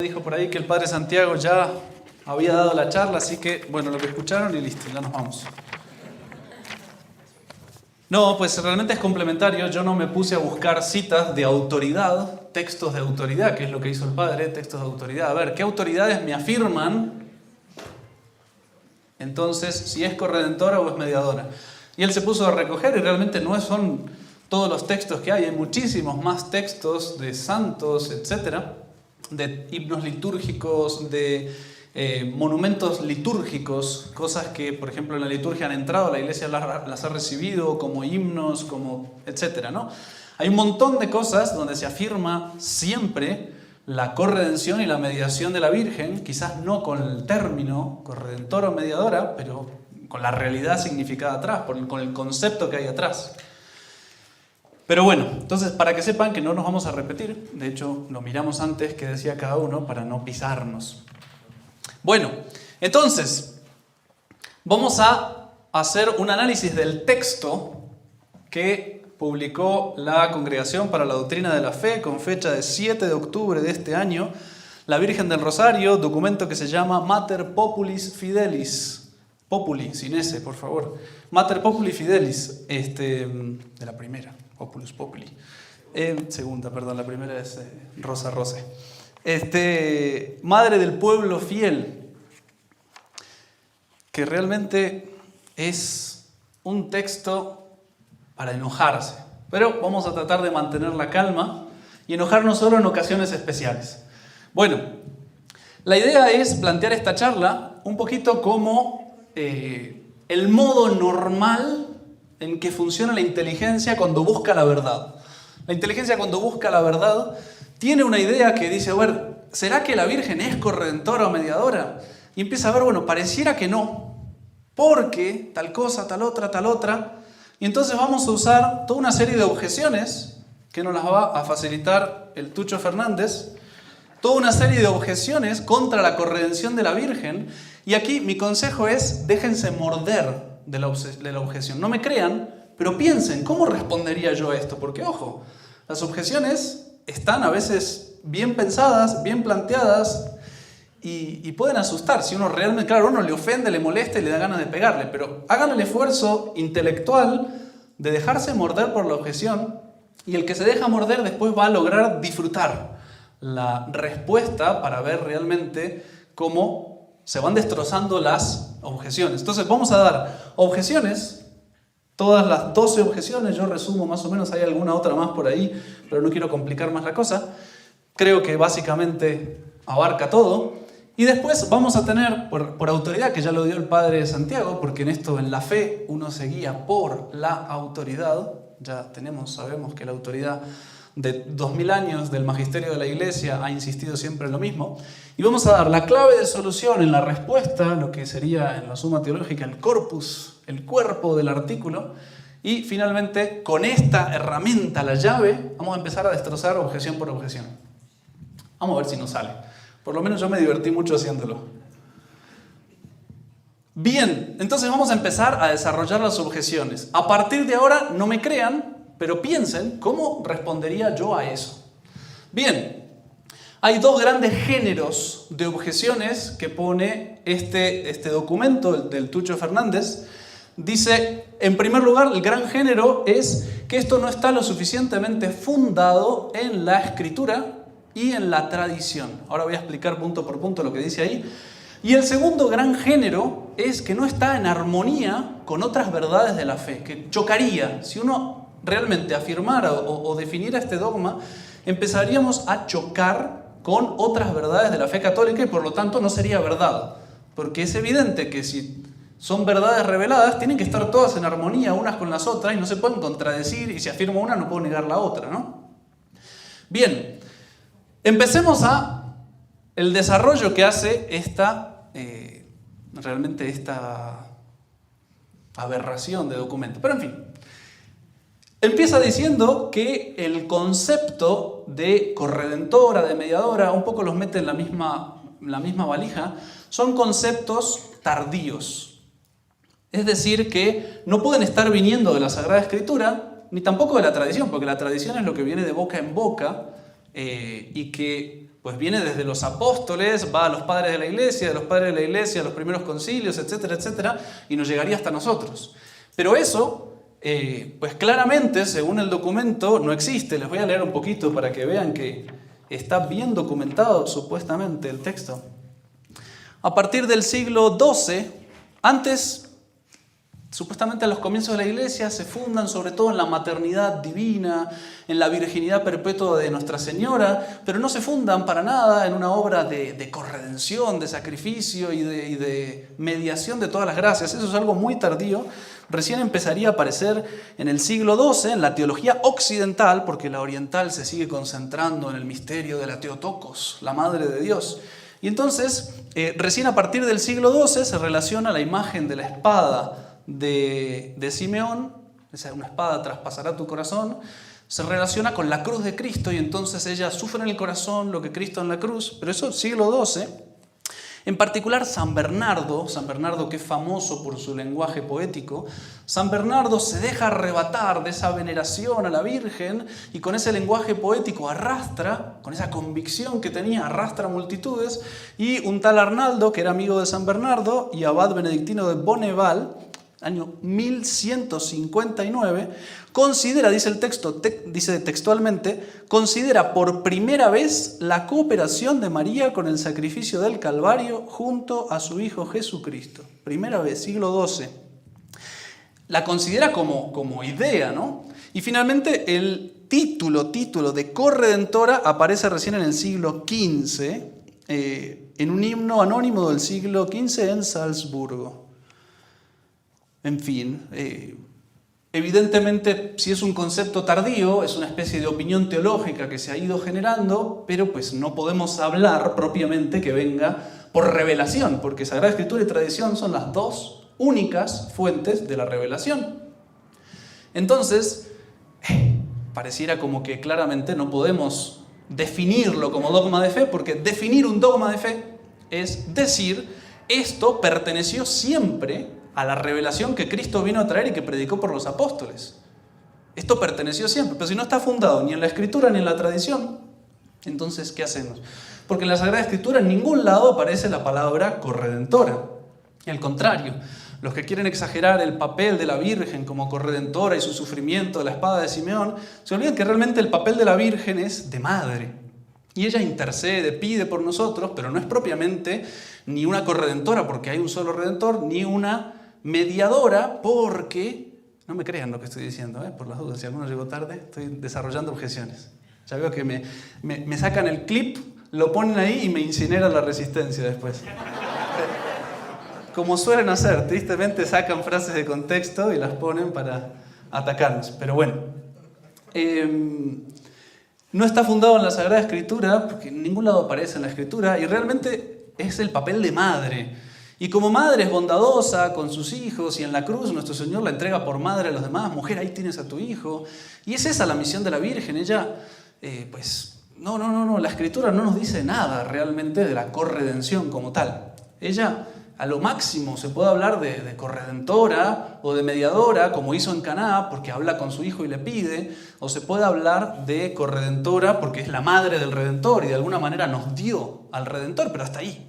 Dijo por ahí que el Padre Santiago ya había dado la charla, así que, bueno, lo que escucharon y listo, ya nos vamos. No, pues realmente es complementario. Yo no me puse a buscar citas de autoridad, textos de autoridad, que es lo que hizo el Padre, textos de autoridad. A ver, ¿qué autoridades me afirman entonces si es corredentora o es mediadora? Y él se puso a recoger y realmente no son todos los textos que hay muchísimos más textos de santos, etcétera, de himnos litúrgicos, de monumentos litúrgicos, cosas que, por ejemplo, en la liturgia han entrado, la iglesia las ha recibido como himnos, como etcétera, ¿no? Hay un montón de cosas donde se afirma siempre la corredención y la mediación de la Virgen, quizás no con el término corredentora o mediadora, pero con la realidad significada atrás, con el concepto que hay atrás. Pero bueno, entonces para que sepan que no nos vamos a repetir, de hecho lo miramos antes que decía cada uno para no pisarnos. Bueno, entonces vamos a hacer un análisis del texto que publicó la Congregación para la Doctrina de la Fe con fecha de 7 de octubre de este año, la Virgen del Rosario, documento que se llama Mater Populis Fidelis. Populi, sin S, por favor. Mater Populi Fidelis, de la primera. Populus Populi. Segunda, perdón, la primera es Rosa Rose. Madre del pueblo fiel, que realmente es un texto para enojarse. Pero vamos a tratar de mantener la calma y enojarnos solo en ocasiones especiales. Bueno, la idea es plantear esta charla un poquito como el modo normal en que funciona la inteligencia cuando busca la verdad. La inteligencia cuando busca la verdad tiene una idea que dice, a ver, ¿será que la Virgen es corredentora o mediadora? Y empieza a ver, bueno, pareciera que no, porque tal cosa, tal otra. Y entonces vamos a usar toda una serie de objeciones que nos las va a facilitar el Tucho Fernández, toda una serie de objeciones contra la corredención de la Virgen. Y aquí mi consejo es, déjense morder de la objeción. No me crean, pero piensen, ¿cómo respondería yo a esto? Porque, ojo, las objeciones están a veces bien pensadas, bien planteadas y pueden asustar. Si uno realmente, claro, uno le ofende, le molesta y le da ganas de pegarle, pero hagan el esfuerzo intelectual de dejarse morder por la objeción y el que se deja morder después va a lograr disfrutar la respuesta para ver realmente cómo se van destrozando las objeciones. Entonces vamos a dar objeciones, todas las 12 objeciones, yo resumo más o menos, hay alguna otra más por ahí, pero no quiero complicar más la cosa. Creo que básicamente abarca todo. Y después vamos a tener, por autoridad, que ya lo dio el Padre Santiago, porque en esto, en la fe, uno se guía por la autoridad. Ya sabemos que la autoridad de 2000 años del magisterio de la Iglesia ha insistido siempre en lo mismo. Y vamos a dar la clave de solución en la respuesta, lo que sería en la Suma Teológica el corpus, el cuerpo del artículo. Y finalmente, con esta herramienta, la llave, vamos a empezar a destrozar objeción por objeción. Vamos a ver si nos sale. Por lo menos yo me divertí mucho haciéndolo. Bien, entonces vamos a empezar a desarrollar las objeciones. A partir de ahora, no me crean, pero piensen, ¿cómo respondería yo a eso? Bien, hay dos grandes géneros de objeciones que pone este documento del Tucho Fernández. Dice, en primer lugar, el gran género es que esto no está lo suficientemente fundado en la Escritura y en la tradición. Ahora voy a explicar punto por punto lo que dice ahí. Y el segundo gran género es que no está en armonía con otras verdades de la fe, que chocaría. Si uno realmente afirmara o definiera este dogma, empezaríamos a chocar con otras verdades de la fe católica y por lo tanto no sería verdad. Porque es evidente que si son verdades reveladas, tienen que estar todas en armonía unas con las otras y no se pueden contradecir, y si afirmo una no puedo negar la otra, ¿no? Bien, empecemos el desarrollo que hace realmente esta aberración de documento. Pero en fin, empieza diciendo que el concepto de corredentora, de mediadora, un poco los mete en la misma valija, son conceptos tardíos. Es decir, que no pueden estar viniendo de la Sagrada Escritura, ni tampoco de la tradición, porque la tradición es lo que viene de boca en boca y que pues viene desde los apóstoles, va a los padres de la iglesia, de los padres de la iglesia, a los primeros concilios, etcétera, etcétera, y nos llegaría hasta nosotros. Pero eso, pues claramente, según el documento, no existe. Les voy a leer un poquito para que vean que está bien documentado supuestamente el texto. A partir del siglo XII, antes, supuestamente a los comienzos de la iglesia, se fundan sobre todo en la maternidad divina, en la virginidad perpetua de Nuestra Señora, pero no se fundan para nada en una obra de corredención, de sacrificio y de mediación de todas las gracias. Eso es algo muy tardío. Recién empezaría a aparecer en el siglo XII, en la teología occidental, porque la oriental se sigue concentrando en el misterio de la Theotokos, la Madre de Dios. Y entonces, recién a partir del siglo XII se relaciona la imagen de la espada de Simeón, esa una espada traspasará tu corazón, se relaciona con la cruz de Cristo y entonces ella sufre en el corazón lo que Cristo en la cruz, pero eso siglo XII. En particular San Bernardo que es famoso por su lenguaje poético, San Bernardo se deja arrebatar de esa veneración a la Virgen y con ese lenguaje poético arrastra, con esa convicción que tenía, arrastra multitudes, y un tal Arnaldo, que era amigo de San Bernardo y abad benedictino de Bonneval, año 1159, considera, dice el texto, dice textualmente, considera por primera vez la cooperación de María con el sacrificio del Calvario junto a su Hijo Jesucristo. Primera vez, siglo XII. La considera como idea, ¿no? Y finalmente el título de corredentora aparece recién en el siglo XV, en un himno anónimo del siglo XV en Salzburgo. En fin, evidentemente si es un concepto tardío, es una especie de opinión teológica que se ha ido generando, pero pues no podemos hablar propiamente que venga por revelación, porque Sagrada Escritura y tradición son las dos únicas fuentes de la revelación. Entonces, pareciera como que claramente no podemos definirlo como dogma de fe, porque definir un dogma de fe es decir, esto perteneció siempre a la revelación que Cristo vino a traer y que predicó por los apóstoles. Esto perteneció siempre, pero si no está fundado ni en la Escritura ni en la tradición, entonces, ¿qué hacemos? Porque en la Sagrada Escritura en ningún lado aparece la palabra corredentora. Y al contrario, los que quieren exagerar el papel de la Virgen como corredentora y su sufrimiento de la espada de Simeón, se olvidan que realmente el papel de la Virgen es de madre. Y ella intercede, pide por nosotros, pero no es propiamente ni una corredentora porque hay un solo redentor, ni una mediadora porque, no me crean lo que estoy diciendo, por las dudas, si alguno llegó tarde, estoy desarrollando objeciones. Ya veo que me sacan el clip, lo ponen ahí y me incineran la resistencia después. Como suelen hacer, tristemente sacan frases de contexto y las ponen para atacarnos. Pero bueno, no está fundado en la Sagrada Escritura, porque en ningún lado aparece en la Escritura, y realmente es el papel de madre. Y como madre es bondadosa con sus hijos, y en la cruz nuestro Señor la entrega por madre a los demás. Mujer, ahí tienes a tu hijo. Y es esa la misión de la Virgen. Ella, la Escritura no nos dice nada realmente de la corredención como tal. Ella, a lo máximo, se puede hablar de corredentora o de mediadora, como hizo en Caná, porque habla con su hijo y le pide, o se puede hablar de corredentora porque es la madre del Redentor y de alguna manera nos dio al Redentor, pero hasta ahí.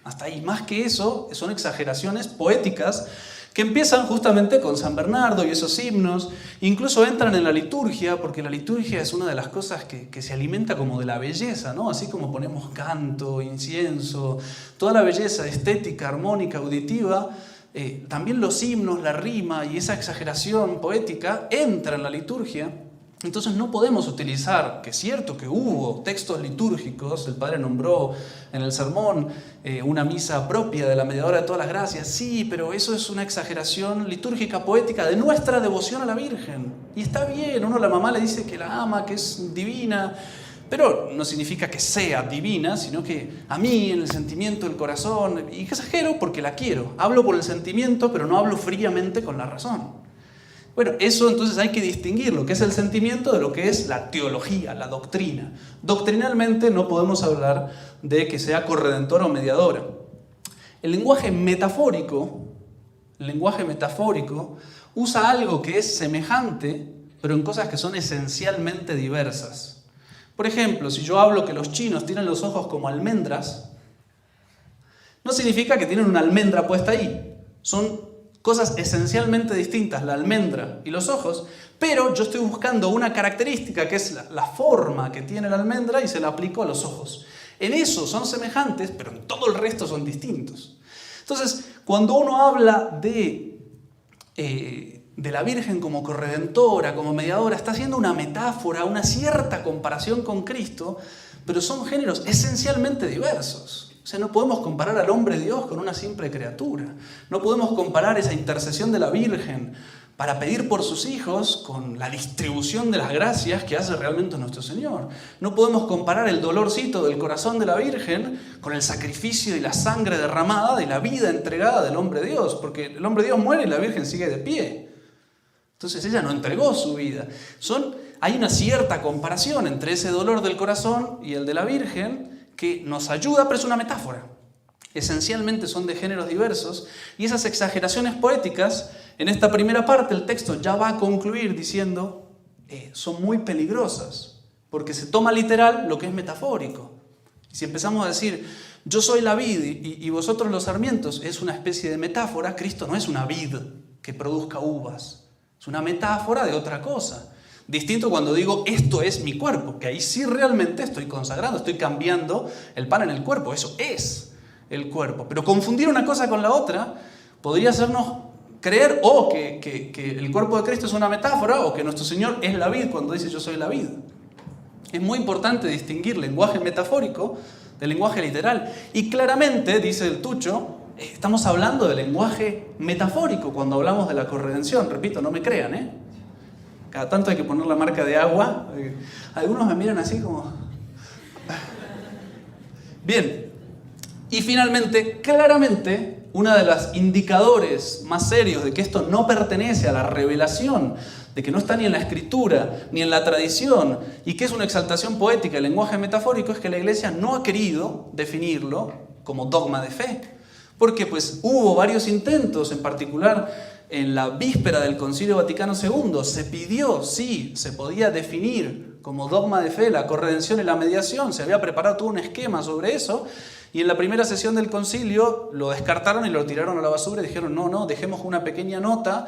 Hasta ahí. Más que eso, son exageraciones poéticas que empiezan justamente con San Bernardo y esos himnos, incluso entran en la liturgia, porque la liturgia es una de las cosas que se alimenta como de la belleza, ¿no? Así como ponemos canto, incienso, toda la belleza estética, armónica, auditiva, también los himnos, la rima y esa exageración poética entra en la liturgia. Entonces no podemos utilizar, que es cierto que hubo textos litúrgicos, el Padre nombró en el sermón una misa propia de la mediadora de todas las gracias, sí, pero eso es una exageración litúrgica poética de nuestra devoción a la Virgen. Y está bien, uno a la mamá le dice que la ama, que es divina, pero no significa que sea divina, sino que a mí, en el sentimiento del corazón, y exagero porque la quiero, hablo por el sentimiento, pero no hablo fríamente con la razón. Bueno, eso entonces hay que distinguir lo que es el sentimiento de lo que es la teología, la doctrina. Doctrinalmente no podemos hablar de que sea corredentora o mediadora. El lenguaje metafórico usa algo que es semejante, pero en cosas que son esencialmente diversas. Por ejemplo, si yo hablo que los chinos tienen los ojos como almendras, no significa que tienen una almendra puesta ahí. Son cosas esencialmente distintas, la almendra y los ojos, pero yo estoy buscando una característica que es la forma que tiene la almendra y se la aplico a los ojos. En eso son semejantes, pero en todo el resto son distintos. Entonces, cuando uno habla de la Virgen como corredentora, como mediadora, está haciendo una metáfora, una cierta comparación con Cristo, pero son géneros esencialmente diversos. O sea, no podemos comparar al hombre Dios con una simple criatura. No podemos comparar esa intercesión de la Virgen para pedir por sus hijos con la distribución de las gracias que hace realmente nuestro Señor. No podemos comparar el dolorcito del corazón de la Virgen con el sacrificio y la sangre derramada de la vida entregada del hombre Dios, porque el hombre Dios muere y la Virgen sigue de pie. Entonces ella no entregó su vida. Hay una cierta comparación entre ese dolor del corazón y el de la Virgen que nos ayuda, pero es una metáfora. Esencialmente son de géneros diversos y esas exageraciones poéticas, en esta primera parte el texto ya va a concluir diciendo son muy peligrosas porque se toma literal lo que es metafórico. Y si empezamos a decir yo soy la vid y vosotros los sarmientos, es una especie de metáfora. Cristo no es una vid que produzca uvas, es una metáfora de otra cosa. Distinto cuando digo, esto es mi cuerpo, que ahí sí realmente estoy consagrando, estoy cambiando el pan en el cuerpo, eso es el cuerpo. Pero confundir una cosa con la otra podría hacernos creer o que el cuerpo de Cristo es una metáfora o que nuestro Señor es la vid cuando dice yo soy la vid. Es muy importante distinguir lenguaje metafórico del lenguaje literal. Y claramente, dice el Tucho, estamos hablando de lenguaje metafórico cuando hablamos de la corredención. Repito, no me crean, Cada tanto hay que poner la marca de agua. Algunos me miran así como... Bien. Y finalmente, claramente, uno de los indicadores más serios de que esto no pertenece a la revelación, de que no está ni en la escritura, ni en la tradición, y que es una exaltación poética, el lenguaje metafórico, es que la Iglesia no ha querido definirlo como dogma de fe. Porque pues hubo varios intentos, en particular en la víspera del Concilio Vaticano II, se pidió, sí, se podía definir como dogma de fe la corredención y la mediación, se había preparado todo un esquema sobre eso, y en la primera sesión del concilio lo descartaron y lo tiraron a la basura y dijeron, no, dejemos una pequeña nota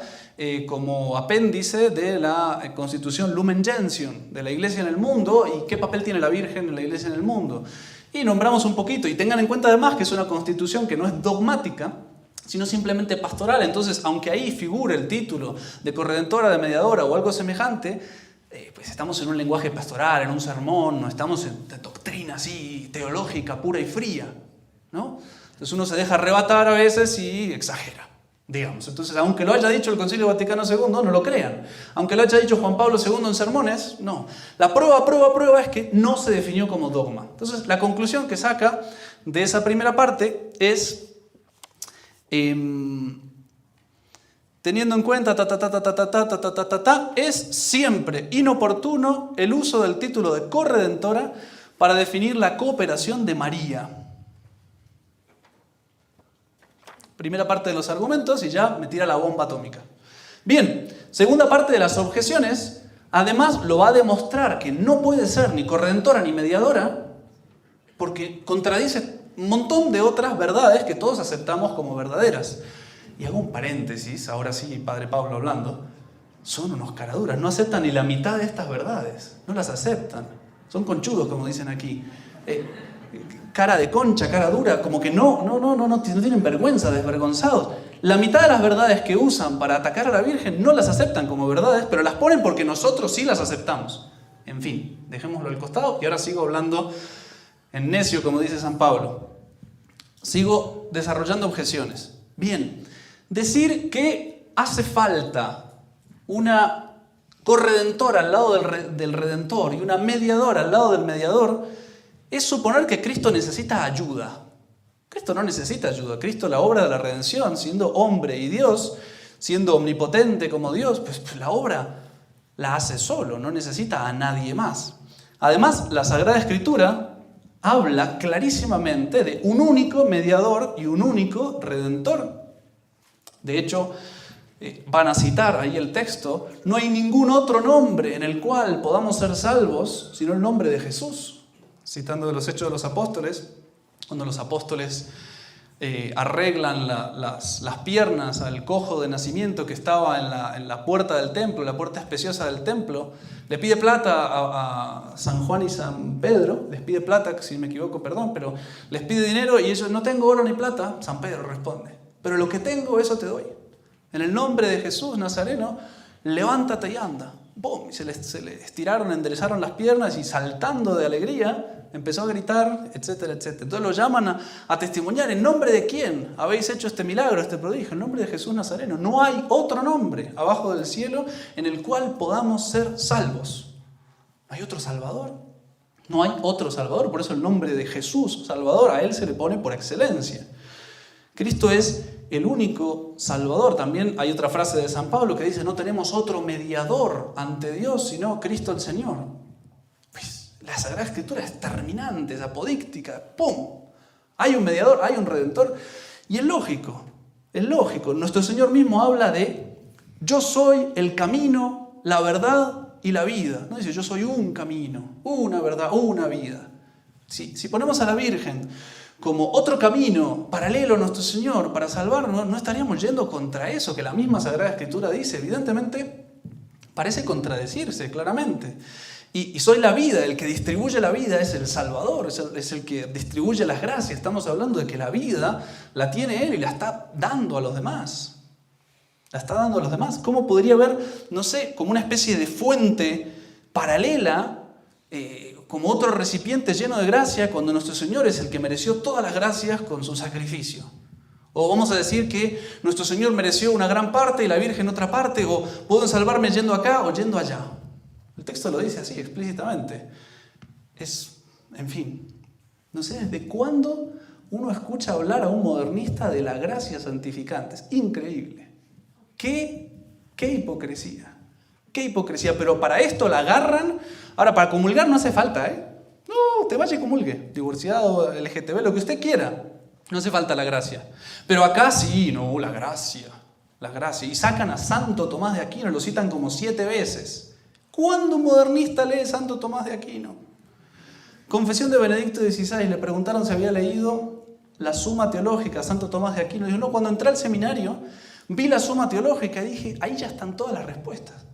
como apéndice de la Constitución Lumen Gentium, de la Iglesia en el mundo, y qué papel tiene la Virgen en la Iglesia en el mundo. Y nombramos un poquito, y tengan en cuenta además que es una constitución que no es dogmática, sino simplemente pastoral. Entonces, aunque ahí figure el título de corredentora, de mediadora o algo semejante, pues estamos en un lenguaje pastoral, en un sermón, no estamos en doctrina así teológica pura y fría, ¿no? Entonces uno se deja arrebatar a veces y exagera, digamos. Entonces, aunque lo haya dicho el Concilio Vaticano II, no lo crean. Aunque lo haya dicho Juan Pablo II en sermones, no. La prueba es que no se definió como dogma. Entonces, la conclusión que saca de esa primera parte es... teniendo en cuenta es siempre inoportuno el uso del título de corredentora para definir la cooperación de María. Primera parte de los argumentos y ya me tira la bomba atómica. Bien, segunda parte de las objeciones, además lo va a demostrar que no puede ser ni corredentora ni mediadora porque contradice un montón de otras verdades que todos aceptamos como verdaderas. Y hago un paréntesis, ahora sí, Padre Pablo hablando, son unos caraduras, no aceptan ni la mitad de estas verdades, no las aceptan, son conchudos como dicen aquí, cara de concha, cara dura, como que no tienen vergüenza, desvergonzados. La mitad de las verdades que usan para atacar a la Virgen no las aceptan como verdades, pero las ponen porque nosotros sí las aceptamos. En fin, dejémoslo al costado y ahora sigo hablando en necio, como dice San Pablo. Sigo desarrollando objeciones. Bien, decir que hace falta una corredentora al lado del Redentor y una mediadora al lado del mediador es suponer que Cristo necesita ayuda. Cristo no necesita ayuda. Cristo, la obra de la redención, siendo hombre y Dios, siendo omnipotente como Dios, pues la obra la hace solo, no necesita a nadie más. Además, la Sagrada Escritura habla clarísimamente de un único mediador y un único redentor. De hecho, van a citar ahí el texto, no hay ningún otro nombre en el cual podamos ser salvos sino el nombre de Jesús. Citando de los Hechos de los Apóstoles, cuando los apóstoles arreglan las piernas al cojo de nacimiento que estaba en la puerta del templo, la puerta espaciosa del templo, le pide plata a San Juan y San Pedro, les pide plata, si me equivoco, perdón, pero les pide dinero y ellos, no tengo oro ni plata. San Pedro responde, pero lo que tengo, eso te doy. En el nombre de Jesús Nazareno, levántate y anda. ¡Bum! Y se le estiraron, enderezaron las piernas y saltando de alegría, empezó a gritar, etcétera, etcétera. Entonces lo llaman a testimoniar. ¿En nombre de quién habéis hecho este milagro, este prodigio? En nombre de Jesús Nazareno. No hay otro nombre abajo del cielo en el cual podamos ser salvos. ¿No hay otro Salvador? No hay otro Salvador. Por eso el nombre de Jesús Salvador a Él se le pone por excelencia. Cristo es el único Salvador. También hay otra frase de San Pablo que dice, no tenemos otro mediador ante Dios sino Cristo el Señor. Pues la Sagrada Escritura es terminante, es apodíctica. ¡Pum! Hay un mediador, hay un redentor. Y es lógico. Nuestro Señor mismo habla de, yo soy el camino, la verdad y la vida. No dice, yo soy un camino, una verdad, una vida. Si ponemos a la Virgen como otro camino paralelo a nuestro Señor para salvarnos, no estaríamos yendo contra eso que la misma Sagrada Escritura dice. Evidentemente, parece contradecirse claramente. Y soy la vida, el que distribuye la vida es el Salvador, es el que distribuye las gracias. Estamos hablando de que la vida la tiene Él y la está dando a los demás. La está dando a los demás. ¿Cómo podría haber, no sé, como una especie de fuente paralela, como otro recipiente lleno de gracia, cuando nuestro Señor es el que mereció todas las gracias con su sacrificio? O vamos a decir que nuestro Señor mereció una gran parte y la Virgen otra parte, o puedo salvarme yendo acá o yendo allá. El texto lo dice así explícitamente. En fin, no sé desde cuándo uno escucha hablar a un modernista de la gracia santificante. Es increíble. ¡Qué hipocresía! ¡Qué hipocresía! Pero para esto la agarran. Ahora, para comulgar no hace falta, No, te vaya y comulgue. Divorciado, LGTB, lo que usted quiera. No hace falta la gracia. Pero acá sí, no, la gracia. La gracia. Y sacan a Santo Tomás de Aquino, lo citan como 7 veces. ¿Cuándo un modernista lee Santo Tomás de Aquino? Confesión de Benedicto XVI, le preguntaron si había leído la Suma Teológica a Santo Tomás de Aquino. Dijo, no, cuando entré al seminario, vi la Suma Teológica y dije, ahí ya están todas las respuestas.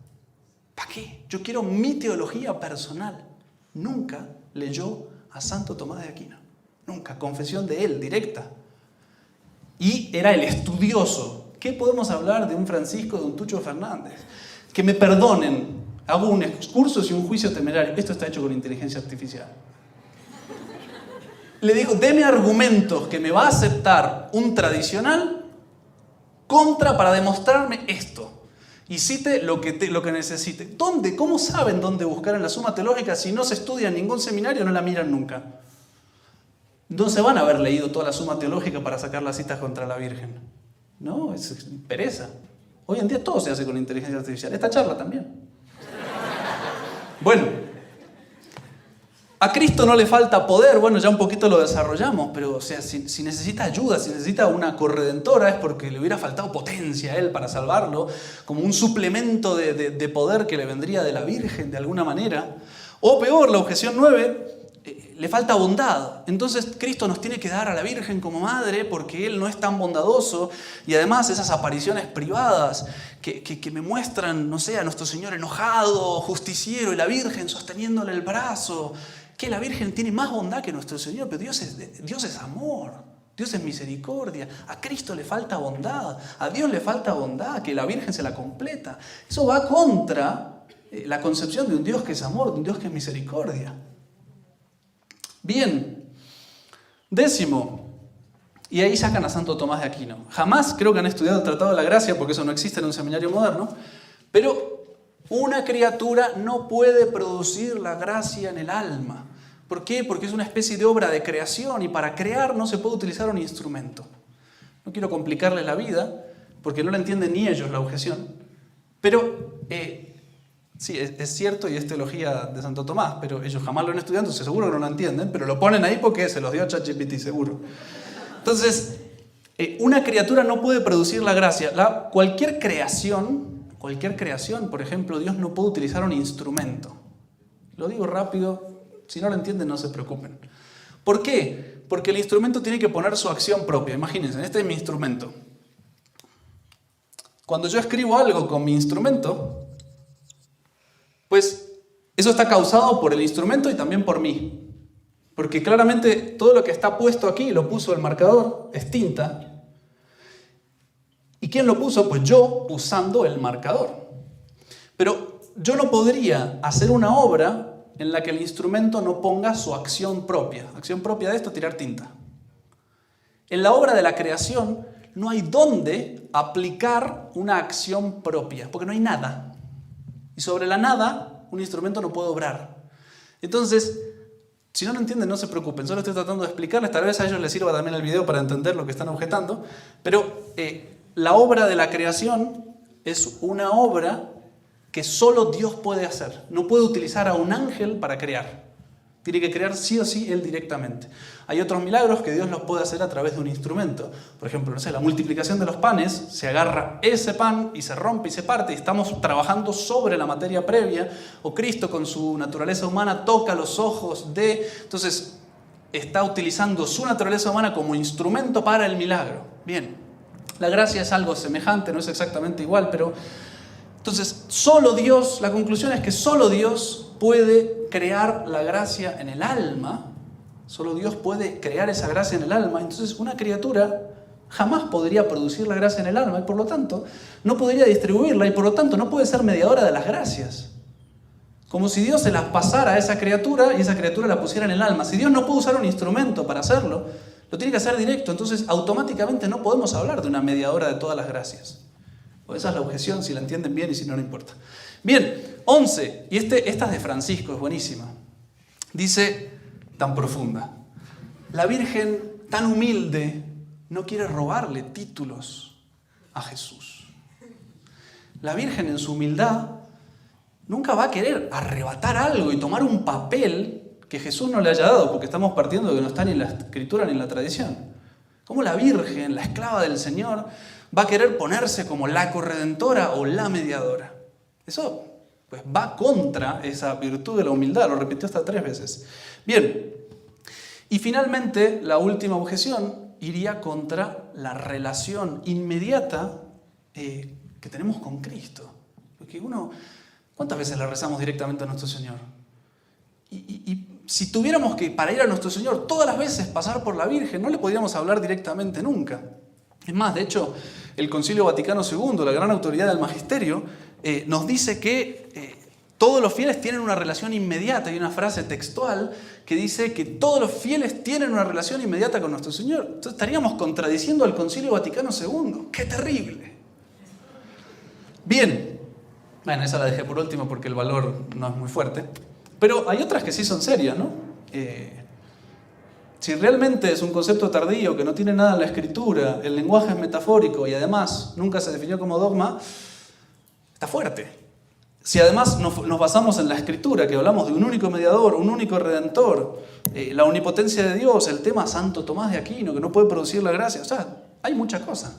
¿Para qué? Yo quiero mi teología personal. Nunca leyó a Santo Tomás de Aquino. Nunca. Confesión de él, directa. Y era el estudioso. ¿Qué podemos hablar de un Francisco, de un Tucho Fernández? Que me perdonen, hago un excurso y un juicio temerario. Esto está hecho con inteligencia artificial. Le digo, deme argumentos que me va a aceptar un tradicional para demostrarme esto. Y cite lo que necesite. ¿Dónde? ¿Cómo saben dónde buscar en la Suma Teológica si no se estudia en ningún seminario, no la miran nunca? No se van a haber leído toda la Suma Teológica para sacar las citas contra la Virgen. No, es pereza. Hoy en día todo se hace con inteligencia artificial. Esta charla también. Bueno, a Cristo no le falta poder. Bueno, ya un poquito lo desarrollamos, pero o sea, si necesita ayuda, si necesita una corredentora, es porque le hubiera faltado potencia a Él para salvarlo, como un suplemento de poder que le vendría de la Virgen de alguna manera. O peor, la objeción 9, le falta bondad. Entonces Cristo nos tiene que dar a la Virgen como madre porque Él no es tan bondadoso. Y además esas apariciones privadas que me muestran, no sé, a nuestro Señor enojado, justiciero, y la Virgen sosteniéndole el brazo. Que la Virgen tiene más bondad que nuestro Señor, pero Dios es amor, Dios es misericordia. A Cristo le falta bondad, a Dios le falta bondad, que la Virgen se la completa. Eso va contra la concepción de un Dios que es amor, de un Dios que es misericordia. Bien, 10, y ahí sacan a Santo Tomás de Aquino. Jamás creo que han estudiado el Tratado de la Gracia, porque eso no existe en un seminario moderno, pero una criatura no puede producir la gracia en el alma. ¿Por qué? Porque es una especie de obra de creación y para crear no se puede utilizar un instrumento. No quiero complicarles la vida, porque no la entienden ni ellos la objeción, pero sí, es cierto y es teología de Santo Tomás, pero ellos jamás lo han estudiado, entonces seguro que no lo entienden, pero lo ponen ahí porque se los dio ChatGPT, seguro. Entonces, Una criatura no puede producir la gracia. Cualquier creación, por ejemplo, Dios no puede utilizar un instrumento. Lo digo rápido, si no lo entienden no se preocupen. ¿Por qué? Porque el instrumento tiene que poner su acción propia. Imagínense, este es mi instrumento. Cuando yo escribo algo con mi instrumento, pues eso está causado por el instrumento y también por mí. Porque claramente todo lo que está puesto aquí lo puso el marcador, es tinta. ¿Y quién lo puso? Pues yo, usando el marcador. Pero yo no podría hacer una obra en la que el instrumento no ponga su acción propia. Acción propia de esto, tirar tinta. En la obra de la creación no hay dónde aplicar una acción propia, porque no hay nada. Y sobre la nada, un instrumento no puede obrar. Entonces, si no lo entienden, no se preocupen. Solo estoy tratando de explicarles. Tal vez a ellos les sirva también el video para entender lo que están objetando. Pero la obra de la creación es una obra que solo Dios puede hacer. No puede utilizar a un ángel para crear. Tiene que crear sí o sí Él directamente. Hay otros milagros que Dios los puede hacer a través de un instrumento. Por ejemplo, no sé, la multiplicación de los panes, se agarra ese pan y se rompe y se parte y estamos trabajando sobre la materia previa, o Cristo con su naturaleza humana toca los ojos de... Entonces, está utilizando su naturaleza humana como instrumento para el milagro. Bien, la gracia es algo semejante, no es exactamente igual, pero... Entonces, solo Dios, la conclusión es que solo Dios puede crear la gracia en el alma. Solo Dios puede crear esa gracia en el alma. Entonces, una criatura jamás podría producir la gracia en el alma y por lo tanto no podría distribuirla y por lo tanto no puede ser mediadora de las gracias. Como si Dios se las pasara a esa criatura y esa criatura la pusiera en el alma. Si Dios no puede usar un instrumento para hacerlo, lo tiene que hacer directo. Entonces, automáticamente no podemos hablar de una mediadora de todas las gracias. Pues esa es la objeción, si la entienden bien y si no, no importa. Bien, 11. Y esta es de Francisco, es buenísima. Dice, tan profunda. La Virgen, tan humilde, no quiere robarle títulos a Jesús. La Virgen, en su humildad, nunca va a querer arrebatar algo y tomar un papel que Jesús no le haya dado, porque estamos partiendo de que no está ni en la Escritura ni en la tradición. ¿Cómo la Virgen, la esclava del Señor, va a querer ponerse como la corredentora o la mediadora? Eso pues va contra esa virtud de la humildad, lo repitió hasta 3 veces. Bien, y finalmente la última objeción iría contra la relación inmediata que tenemos con Cristo. Porque ¿cuántas veces le rezamos directamente a nuestro Señor? Y si tuviéramos que, para ir a nuestro Señor, todas las veces pasar por la Virgen, no le podríamos hablar directamente nunca. Es más, de hecho, el Concilio Vaticano II, la gran autoridad del magisterio, nos dice que todos los fieles tienen una relación inmediata. Hay una frase textual que dice que todos los fieles tienen una relación inmediata con nuestro Señor. Entonces estaríamos contradiciendo al Concilio Vaticano II. ¡Qué terrible! Bien, bueno, esa la dejé por último porque el valor no es muy fuerte. Pero hay otras que sí son serias, ¿no? Si realmente es un concepto tardío que no tiene nada en la Escritura, el lenguaje es metafórico y además nunca se definió como dogma, está fuerte. Si además nos basamos en la Escritura, que hablamos de un único mediador, un único redentor, la omnipotencia de Dios, el tema Santo Tomás de Aquino, que no puede producir la gracia, o sea, hay muchas cosas.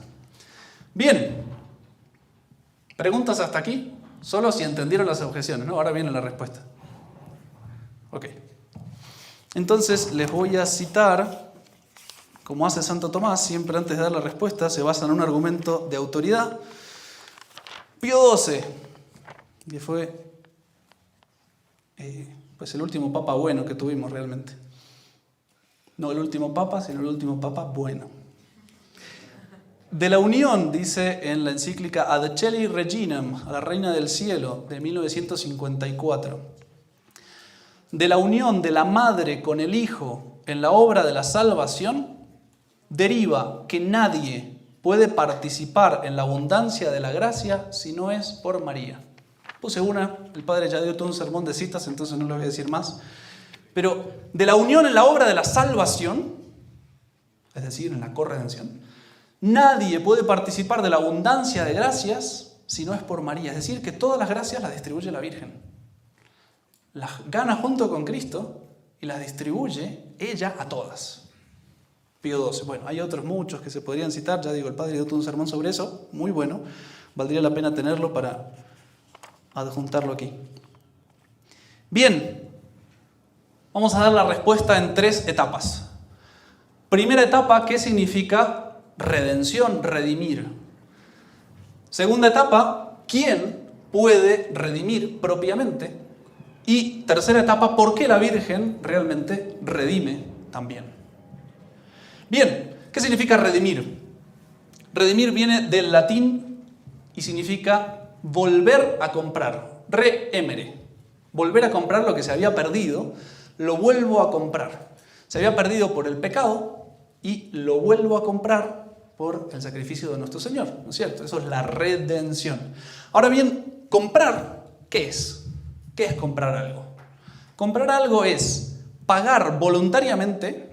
Bien, ¿preguntas hasta aquí? Solo si entendieron las objeciones, ¿no? Ahora viene la respuesta. Ok. Entonces les voy a citar, como hace Santo Tomás, siempre antes de dar la respuesta, se basa en un argumento de autoridad. Pío XII, que fue pues el último papa bueno que tuvimos realmente. No el último papa, sino el último papa bueno. De la unión, dice en la encíclica Ad Celi Reginem, a la Reina del Cielo, de 1954, de la unión de la madre con el hijo en la obra de la salvación, deriva que nadie puede participar en la abundancia de la gracia si no es por María. Puse una, el padre ya dio todo un sermón de citas, entonces no lo voy a decir más. Pero de la unión en la obra de la salvación, es decir, en la corredención, nadie puede participar de la abundancia de gracias si no es por María. Es decir, que todas las gracias las distribuye la Virgen. Las gana junto con Cristo y las distribuye ella a todas. Pío XII. Bueno, hay otros muchos que se podrían citar, ya digo, el padre dio todo un sermón sobre eso, muy bueno, valdría la pena tenerlo para adjuntarlo aquí. Bien, vamos a dar la respuesta en 3 etapas. Primera etapa, ¿qué significa redención, redimir? Segunda etapa, ¿quién puede redimir propiamente? Y tercera etapa, ¿por qué la Virgen realmente redime también? Bien, ¿qué significa redimir? Redimir viene del latín y significa volver a comprar, reemere. Volver a comprar lo que se había perdido, lo vuelvo a comprar. Se había perdido por el pecado y lo vuelvo a comprar por el sacrificio de nuestro Señor, ¿no es cierto? Eso es la redención. Ahora bien, comprar, ¿qué es? ¿Qué es comprar algo? Comprar algo es pagar voluntariamente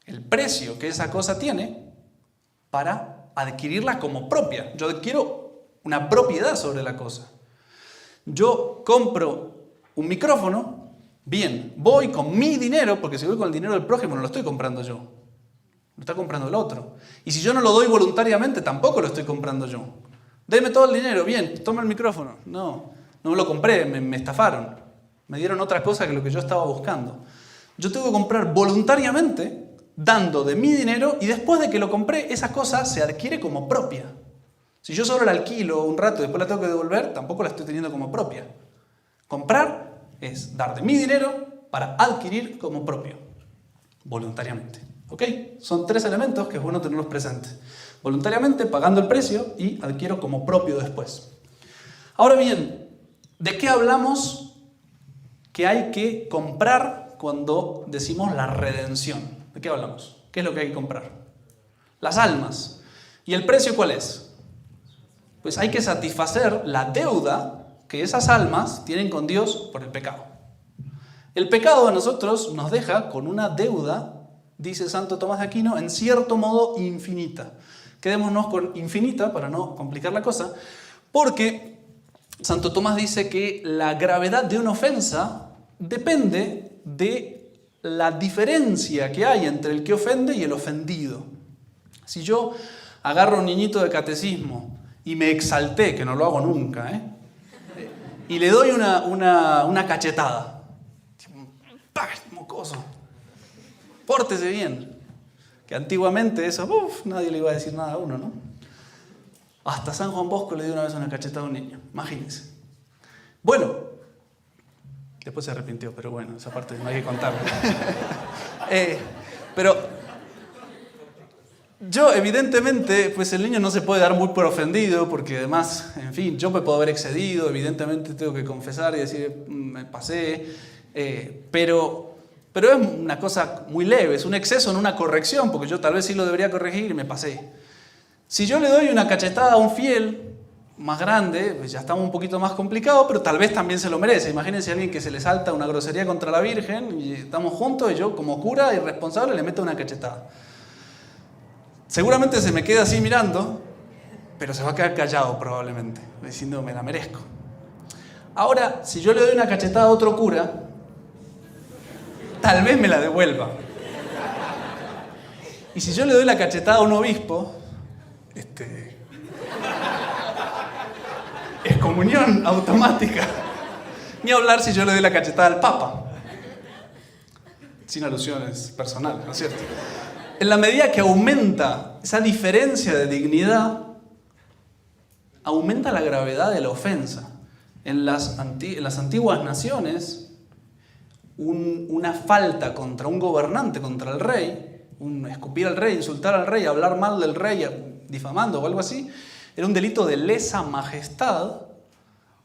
el precio que esa cosa tiene para adquirirla como propia. Yo adquiero una propiedad sobre la cosa. Yo compro un micrófono, bien, voy con mi dinero, porque si voy con el dinero del prójimo no lo estoy comprando yo, lo está comprando el otro. Y si yo no lo doy voluntariamente, tampoco lo estoy comprando yo. Deme todo el dinero, bien, toma el micrófono. No me lo compré, me estafaron. Me dieron otra cosa que lo que yo estaba buscando. Yo tengo que comprar voluntariamente, dando de mi dinero, y después de que lo compré, esa cosa se adquiere como propia. Si yo solo la alquilo un rato y después la tengo que devolver, tampoco la estoy teniendo como propia. Comprar es dar de mi dinero para adquirir como propio, voluntariamente. ¿Ok? Son 3 elementos que es bueno tenerlos presentes. Voluntariamente, pagando el precio, y adquiero como propio después. Ahora bien, ¿de qué hablamos que hay que comprar cuando decimos la redención? ¿De qué hablamos? ¿Qué es lo que hay que comprar? Las almas. ¿Y el precio cuál es? Pues hay que satisfacer la deuda que esas almas tienen con Dios por el pecado. El pecado a nosotros nos deja con una deuda, dice Santo Tomás de Aquino, en cierto modo infinita. Quedémonos con infinita para no complicar la cosa, porque Santo Tomás dice que la gravedad de una ofensa depende de la diferencia que hay entre el que ofende y el ofendido. Si yo agarro a un niñito de catecismo y me exalté, que no lo hago nunca, y le doy una cachetada, ¡pah! Mocoso, pórtese bien. Que antiguamente eso, nadie le iba a decir nada a uno, ¿no? Hasta San Juan Bosco le dio una vez una cachetada a un niño, imagínense. Bueno, después se arrepintió, pero bueno, esa parte no hay que contarla. Pero yo, evidentemente, pues el niño no se puede dar muy por ofendido, porque además, en fin, yo me puedo haber excedido, evidentemente tengo que confesar y decir, me pasé, pero es una cosa muy leve, es un exceso en una corrección, porque yo tal vez sí lo debería corregir y me pasé. Si yo le doy una cachetada a un fiel más grande, pues ya estamos un poquito más complicados, pero tal vez también se lo merece. Imagínense a alguien que se le salta una grosería contra la Virgen y estamos juntos y yo, como cura irresponsable, le meto una cachetada. Seguramente se me queda así mirando, pero se va a quedar callado probablemente, diciendo me la merezco. Ahora, si yo le doy una cachetada a otro cura, tal vez me la devuelva. Y si yo le doy la cachetada a un obispo, excomunión automática. Ni hablar si yo le doy la cachetada al Papa. Sin alusiones personales, ¿no es cierto? En la medida que aumenta esa diferencia de dignidad, aumenta la gravedad de la ofensa. En las antiguas naciones, una falta contra un gobernante, contra el rey, escupir al rey, insultar al rey, hablar mal del rey, difamando o algo así, era un delito de lesa majestad,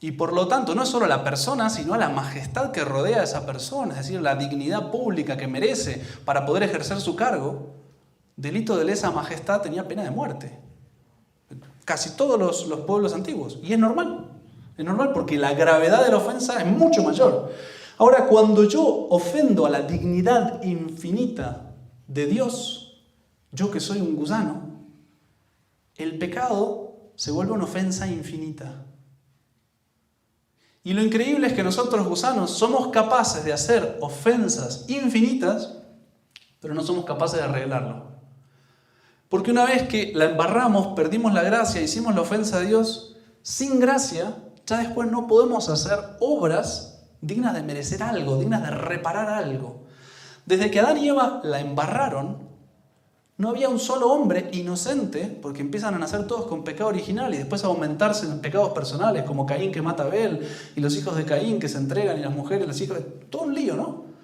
y por lo tanto no es solo la persona, sino la majestad que rodea a esa persona, es decir, la dignidad pública que merece para poder ejercer su cargo. Delito de lesa majestad tenía pena de muerte. Casi todos los pueblos antiguos. Y es normal porque la gravedad de la ofensa es mucho mayor. Ahora, cuando yo ofendo a la dignidad infinita de Dios, yo que soy un gusano, el pecado se vuelve una ofensa infinita. Y lo increíble es que nosotros, gusanos, somos capaces de hacer ofensas infinitas, pero no somos capaces de arreglarlo. Porque una vez que la embarramos, perdimos la gracia, hicimos la ofensa a Dios, sin gracia, ya después no podemos hacer obras dignas de merecer algo, dignas de reparar algo. Desde que Adán y Eva la embarraron, no había un solo hombre inocente, porque empiezan a nacer todos con pecado original y después a aumentarse en pecados personales, como Caín que mata a Abel, y los hijos de Caín que se entregan, y las mujeres, los hijos de... Todo un lío, ¿no?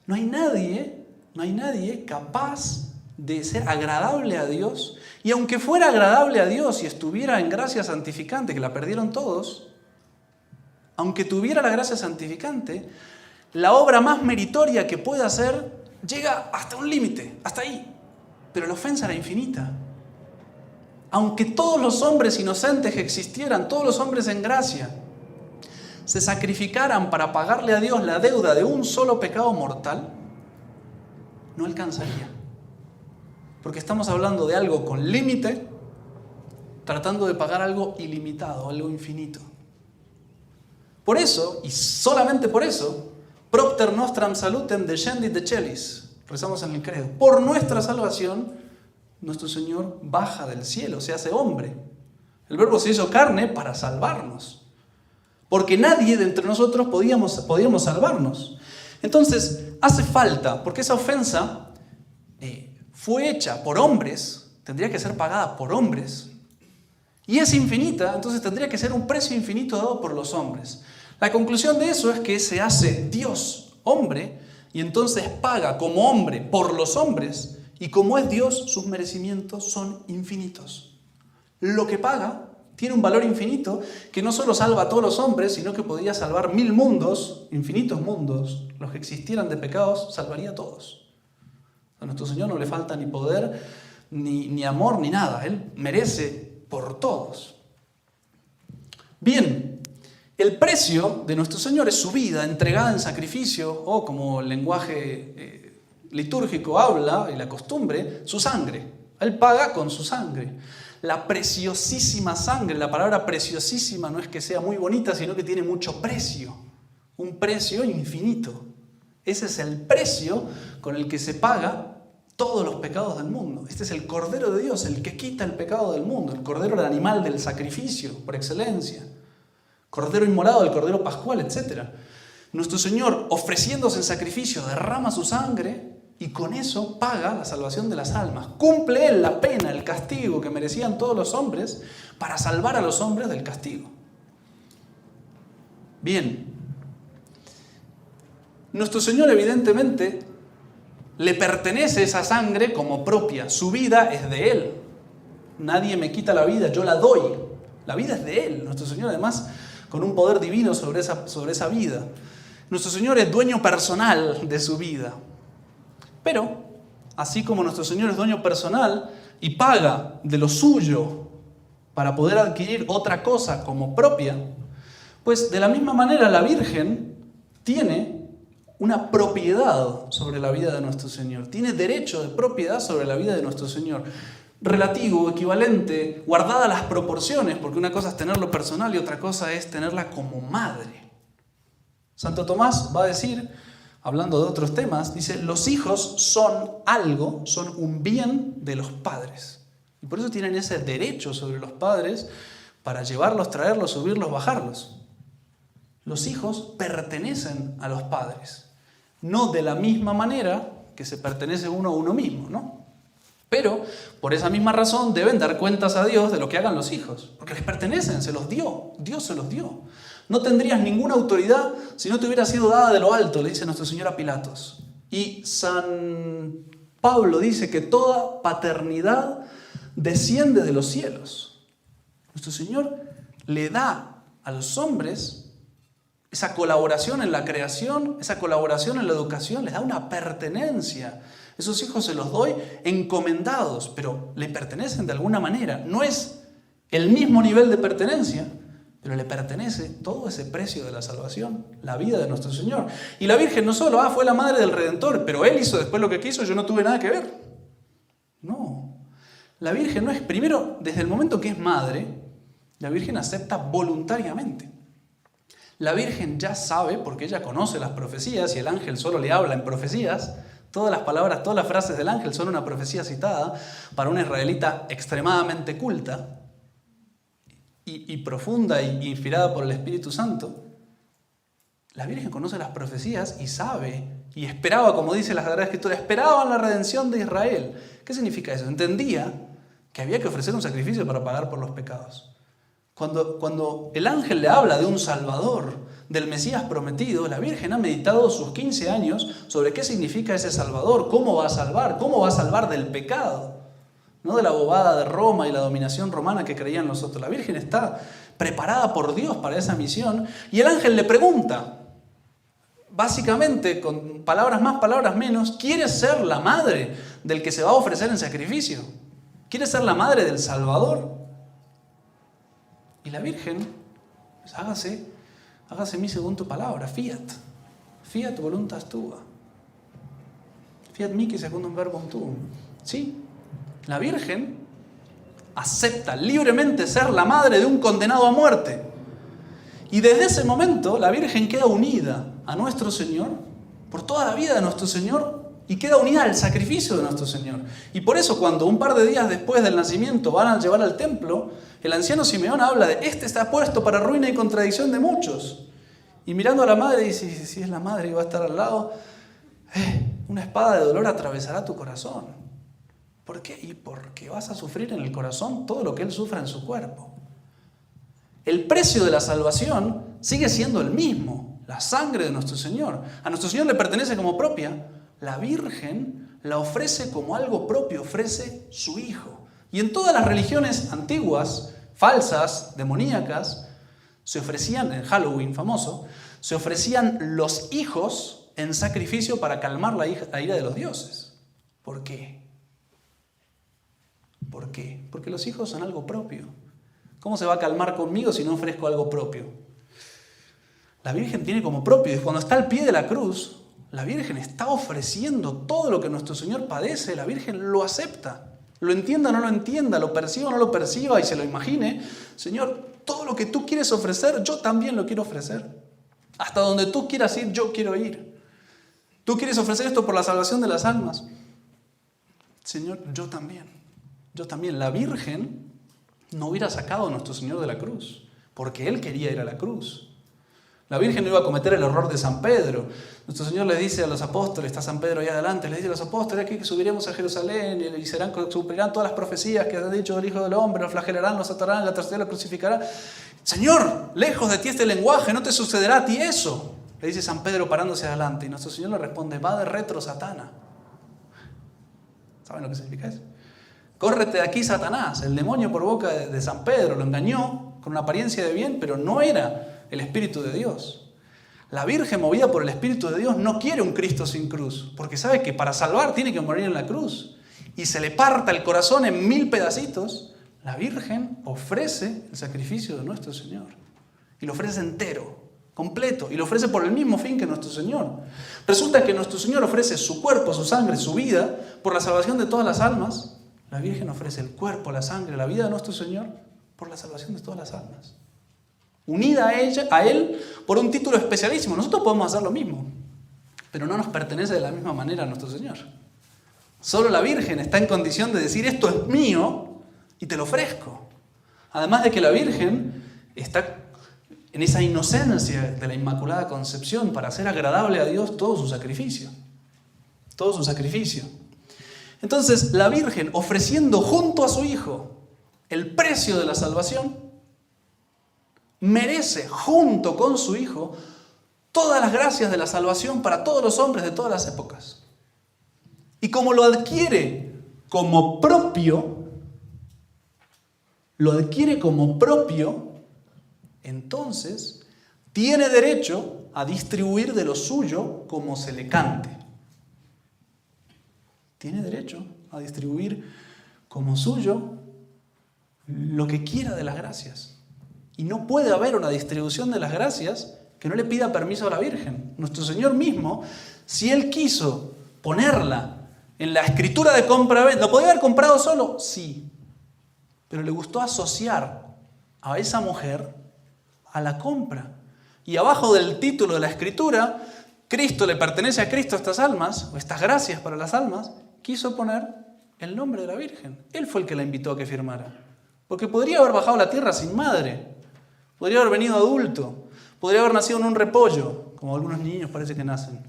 No hay nadie capaz de ser agradable a Dios, y aunque fuera agradable a Dios y estuviera en gracia santificante, que la perdieron todos, aunque tuviera la gracia santificante, la obra más meritoria que pueda hacer llega hasta un límite, hasta ahí. Pero la ofensa era infinita. Aunque todos los hombres inocentes que existieran, todos los hombres en gracia, se sacrificaran para pagarle a Dios la deuda de un solo pecado mortal, no alcanzaría. Porque estamos hablando de algo con límite, tratando de pagar algo ilimitado, algo infinito. Por eso, y solamente por eso, propter nostram salutem descendit de celis. Rezamos en el credo. Por nuestra salvación, nuestro Señor baja del cielo, se hace hombre. El Verbo se hizo carne para salvarnos. Porque nadie de entre nosotros podíamos salvarnos. Entonces, hace falta, porque esa ofensa fue hecha por hombres, tendría que ser pagada por hombres. Y es infinita, entonces tendría que ser un precio infinito dado por los hombres. La conclusión de eso es que se hace Dios hombre, y entonces paga como hombre por los hombres, y como es Dios, sus merecimientos son infinitos. Lo que paga tiene un valor infinito que no solo salva a todos los hombres, sino que podría salvar 1000 mundos, infinitos mundos. Los que existieran de pecados, salvaría a todos. A nuestro Señor no le falta ni poder, ni amor, ni nada. Él merece por todos. Bien. El precio de nuestro Señor es su vida entregada en sacrificio, o como el lenguaje litúrgico habla y la costumbre, su sangre. Él paga con su sangre. La preciosísima sangre, la palabra preciosísima no es que sea muy bonita, sino que tiene mucho precio. Un precio infinito. Ese es el precio con el que se paga todos los pecados del mundo. Este es el Cordero de Dios, el que quita el pecado del mundo. El Cordero, el animal del sacrificio, por excelencia. Cordero inmolado, el Cordero pascual, etc. Nuestro Señor, ofreciéndose en sacrificio, derrama su sangre y con eso paga la salvación de las almas. Cumple Él la pena, el castigo que merecían todos los hombres para salvar a los hombres del castigo. Bien. Nuestro Señor evidentemente le pertenece esa sangre como propia. Su vida es de Él. Nadie me quita la vida, yo la doy. La vida es de Él. Nuestro Señor además con un poder divino sobre esa vida. Nuestro Señor es dueño personal de su vida. Pero, así como nuestro Señor es dueño personal y paga de lo suyo para poder adquirir otra cosa como propia, pues de la misma manera la Virgen tiene una propiedad sobre la vida de nuestro Señor. Tiene derecho de propiedad sobre la vida de nuestro Señor. Relativo, equivalente, guardada las proporciones, porque una cosa es tenerlo personal y otra cosa es tenerla como madre. Santo Tomás va a decir, hablando de otros temas, dice, los hijos son algo, son un bien de los padres. Y por eso tienen ese derecho sobre los padres para llevarlos, traerlos, subirlos, bajarlos. Los hijos pertenecen a los padres, no de la misma manera que se pertenece uno a uno mismo, ¿no? Pero, por esa misma razón, deben dar cuentas a Dios de lo que hagan los hijos. Porque les pertenecen, se los dio. Dios se los dio. No tendrías ninguna autoridad si no te hubiera sido dada de lo alto, le dice nuestro Señor a Pilatos. Y San Pablo dice que toda paternidad desciende de los cielos. Nuestro Señor le da a los hombres esa colaboración en la creación, esa colaboración en la educación, les da una pertenencia. Esos hijos se los doy encomendados, pero le pertenecen de alguna manera. No es el mismo nivel de pertenencia, pero le pertenece todo ese precio de la salvación, la vida de nuestro Señor. Y la Virgen no solo, fue la madre del Redentor, pero Él hizo después lo que quiso, yo no tuve nada que ver. No, la Virgen no es, primero, desde el momento que es madre, la Virgen acepta voluntariamente. La Virgen ya sabe, porque ella conoce las profecías y el ángel solo le habla en profecías, Todas las palabras, todas las frases del ángel son una profecía citada para una israelita extremadamente culta y profunda e inspirada por el Espíritu Santo. La Virgen conoce las profecías y sabe, y esperaba, como dice la Sagrada Escritura, esperaban la redención de Israel. ¿Qué significa eso? Entendía que había que ofrecer un sacrificio para pagar por los pecados. Cuando el ángel le habla de un Salvador, del Mesías prometido, la Virgen ha meditado sus 15 años sobre qué significa ese Salvador, cómo va a salvar del pecado, no de la bobada de Roma y la dominación romana que creían los otros. La Virgen está preparada por Dios para esa misión y el ángel le pregunta, básicamente con palabras más, palabras menos, ¿quieres ser la madre del que se va a ofrecer en sacrificio? ¿Quieres ser la madre del Salvador? Y la Virgen, pues hágase mi según tu palabra, fiat voluntas tua, fiat mihi secundum verbum tuum. Sí, la Virgen acepta libremente ser la madre de un condenado a muerte. Y desde ese momento la Virgen queda unida a nuestro Señor por toda la vida de nuestro Señor y queda unida al sacrificio de nuestro Señor. Y por eso cuando un par de días después del nacimiento van a llevar al templo, el anciano Simeón habla de este está puesto para ruina y contradicción de muchos. Y mirando a la madre dice, si es la madre que va a estar al lado, una espada de dolor atravesará tu corazón. ¿Por qué? Y porque vas a sufrir en el corazón todo lo que él sufre en su cuerpo. El precio de la salvación sigue siendo el mismo, la sangre de nuestro Señor. A nuestro Señor le pertenece como propia. La Virgen la ofrece como algo propio, ofrece su Hijo. Y en todas las religiones antiguas, falsas, demoníacas, se ofrecían, en Halloween famoso, se ofrecían los hijos en sacrificio para calmar la ira de los dioses. ¿Por qué? ¿Por qué? Porque los hijos son algo propio. ¿Cómo se va a calmar conmigo si no ofrezco algo propio? La Virgen tiene como propio, y cuando está al pie de la cruz, la Virgen está ofreciendo todo lo que nuestro Señor padece, la Virgen lo acepta. Lo entienda o no lo entienda, lo perciba o no lo perciba y se lo imagine, Señor, todo lo que tú quieres ofrecer, yo también lo quiero ofrecer. Hasta donde tú quieras ir, yo quiero ir. Tú quieres ofrecer esto por la salvación de las almas. Señor, yo también. Yo también. La Virgen no hubiera sacado a nuestro Señor de la cruz, porque Él quería ir a la cruz. La Virgen no iba a cometer el error de San Pedro. Nuestro Señor le dice a los apóstoles, está San Pedro ahí adelante, le dice a los apóstoles aquí que subiremos a Jerusalén y cumplirán todas las profecías que ha dicho del Hijo del Hombre, lo flagelarán, lo azotarán, en la tercera lo crucificarán. Señor, lejos de ti este lenguaje, no te sucederá a ti eso. Le dice San Pedro parándose adelante y nuestro Señor le responde, va de retro, Satana. ¿Saben lo que significa eso? Córrete de aquí, Satanás. El demonio por boca de San Pedro lo engañó con una apariencia de bien, pero no era el Espíritu de Dios. La Virgen movida por el Espíritu de Dios no quiere un Cristo sin cruz, porque sabe que para salvar tiene que morir en la cruz. Y se le parta el corazón en 1000 pedacitos. La Virgen ofrece el sacrificio de nuestro Señor. Y lo ofrece entero, completo. Y lo ofrece por el mismo fin que nuestro Señor. Resulta que nuestro Señor ofrece su cuerpo, su sangre, su vida por la salvación de todas las almas. La Virgen ofrece el cuerpo, la sangre, la vida de nuestro Señor por la salvación de todas las almas. Unida a Él por un título especialísimo. Nosotros podemos hacer lo mismo, pero no nos pertenece de la misma manera a nuestro Señor. Solo la Virgen está en condición de decir esto es mío y te lo ofrezco. Además de que la Virgen está en esa inocencia de la Inmaculada Concepción para hacer agradable a Dios todo su sacrificio. Todo su sacrificio. Entonces la Virgen ofreciendo junto a su Hijo el precio de la salvación, merece, junto con su Hijo, todas las gracias de la salvación para todos los hombres de todas las épocas. Y como lo adquiere como propio, entonces tiene derecho a distribuir de lo suyo como se le cante. Tiene derecho a distribuir como suyo lo que quiera de las gracias. Y no puede haber una distribución de las gracias que no le pida permiso a la Virgen. Nuestro Señor mismo, si Él quiso ponerla en la escritura de compra-venta, ¿lo podía haber comprado solo? Sí. Pero le gustó asociar a esa mujer a la compra. Y abajo del título de la escritura Cristo le pertenece a Cristo estas almas, o estas gracias para las almas, quiso poner el nombre de la Virgen. Él fue el que la invitó a que firmara. Porque podría haber bajado a la tierra sin madre, podría haber venido adulto, podría haber nacido en un repollo, como algunos niños parece que nacen.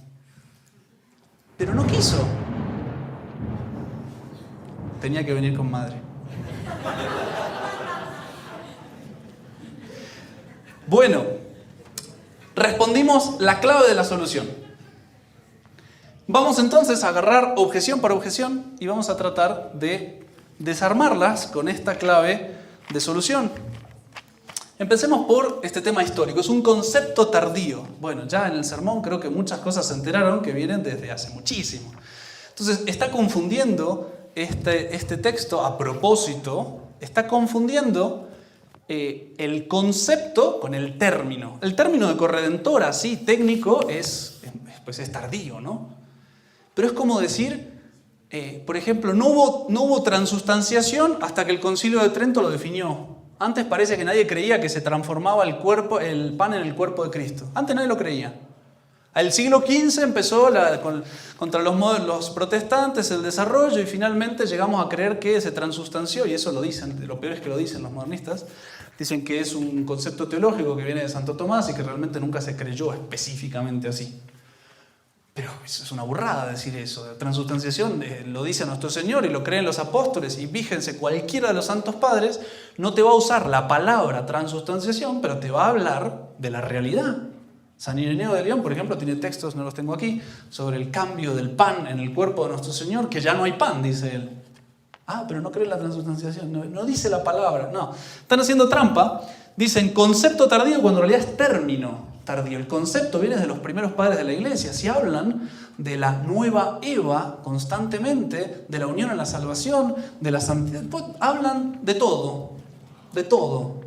Pero no quiso. Tenía que venir con madre. Bueno, respondimos la clave de la solución. Vamos entonces a agarrar objeción por objeción y vamos a tratar de desarmarlas con esta clave de solución. Empecemos por este tema histórico. Es un concepto tardío. Bueno, ya en el sermón creo que muchas cosas se enteraron que vienen desde hace muchísimo. Entonces está confundiendo este texto a propósito, está confundiendo el concepto con el término. El término de corredentora, sí, técnico, es tardío, ¿no? Pero es como decir, por ejemplo, no hubo transustanciación hasta que el Concilio de Trento lo definió. Antes parece que nadie creía que se transformaba el pan en el cuerpo de Cristo. Antes nadie lo creía. Al siglo XV empezó contra los protestantes el desarrollo y finalmente llegamos a creer que se transustanció, y eso lo dicen, lo peor es que lo dicen los modernistas. Dicen que es un concepto teológico que viene de Santo Tomás y que realmente nunca se creyó específicamente así. Pero es una burrada decir eso. La transustanciación lo dice nuestro Señor y lo creen los apóstoles, y fíjense, cualquiera de los santos padres no te va a usar la palabra transustanciación, pero te va a hablar de la realidad. San Ireneo de León, por ejemplo, tiene textos, no los tengo aquí, sobre el cambio del pan en el cuerpo de nuestro Señor, que ya no hay pan, dice él. Ah, pero no creen la transustanciación, no dice la palabra, no. Están haciendo trampa, dicen concepto tardío cuando en realidad es término tardío. El concepto viene de los primeros padres de la iglesia. Si hablan de la nueva Eva constantemente, de la unión en la salvación, de la santidad, pues hablan de todo, de todo.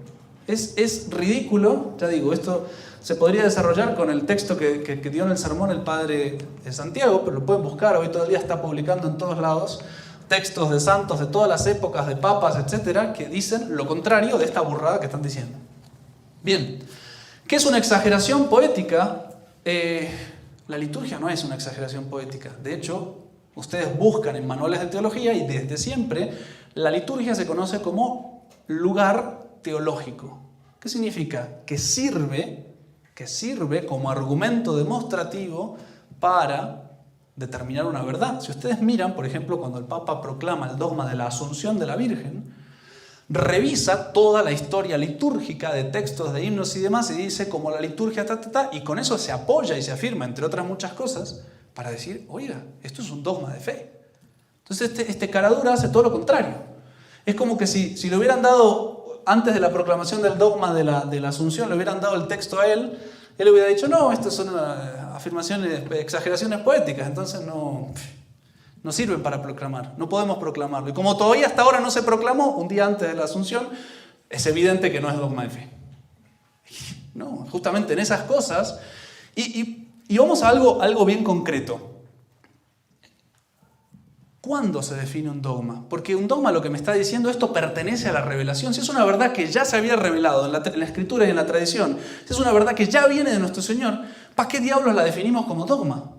Es ridículo, ya digo, esto se podría desarrollar con el texto que dio en el sermón el padre de Santiago, pero lo pueden buscar, hoy todo el día está publicando en todos lados textos de santos de todas las épocas, de papas, etcétera, que dicen lo contrario de esta burrada que están diciendo. Bien, ¿qué es una exageración poética? La liturgia no es una exageración poética. De hecho, ustedes buscan en manuales de teología y desde siempre la liturgia se conoce como lugar teológico. ¿Qué significa? Que sirve como argumento demostrativo para determinar una verdad. Si ustedes miran, por ejemplo, cuando el Papa proclama el dogma de la Asunción de la Virgen, revisa toda la historia litúrgica de textos, de himnos y demás, y dice como la liturgia y con eso se apoya y se afirma, entre otras muchas cosas, para decir, oiga, esto es un dogma de fe. Entonces este caradura hace todo lo contrario. Es como que si le hubieran dado, antes de la proclamación del dogma de la Asunción, le hubieran dado el texto a él hubiera dicho, no, estas son afirmaciones, exageraciones poéticas, entonces no sirven para proclamar, no podemos proclamarlo. Y como todavía hasta ahora no se proclamó, un día antes de la Asunción, es evidente que no es dogma de fe. No, justamente en esas cosas, y vamos a algo bien concreto. ¿Cuándo se define un dogma? Porque un dogma lo que me está diciendo, esto pertenece a la revelación. Si es una verdad que ya se había revelado en la Escritura y en la tradición, si es una verdad que ya viene de nuestro Señor, ¿para qué diablos la definimos como dogma?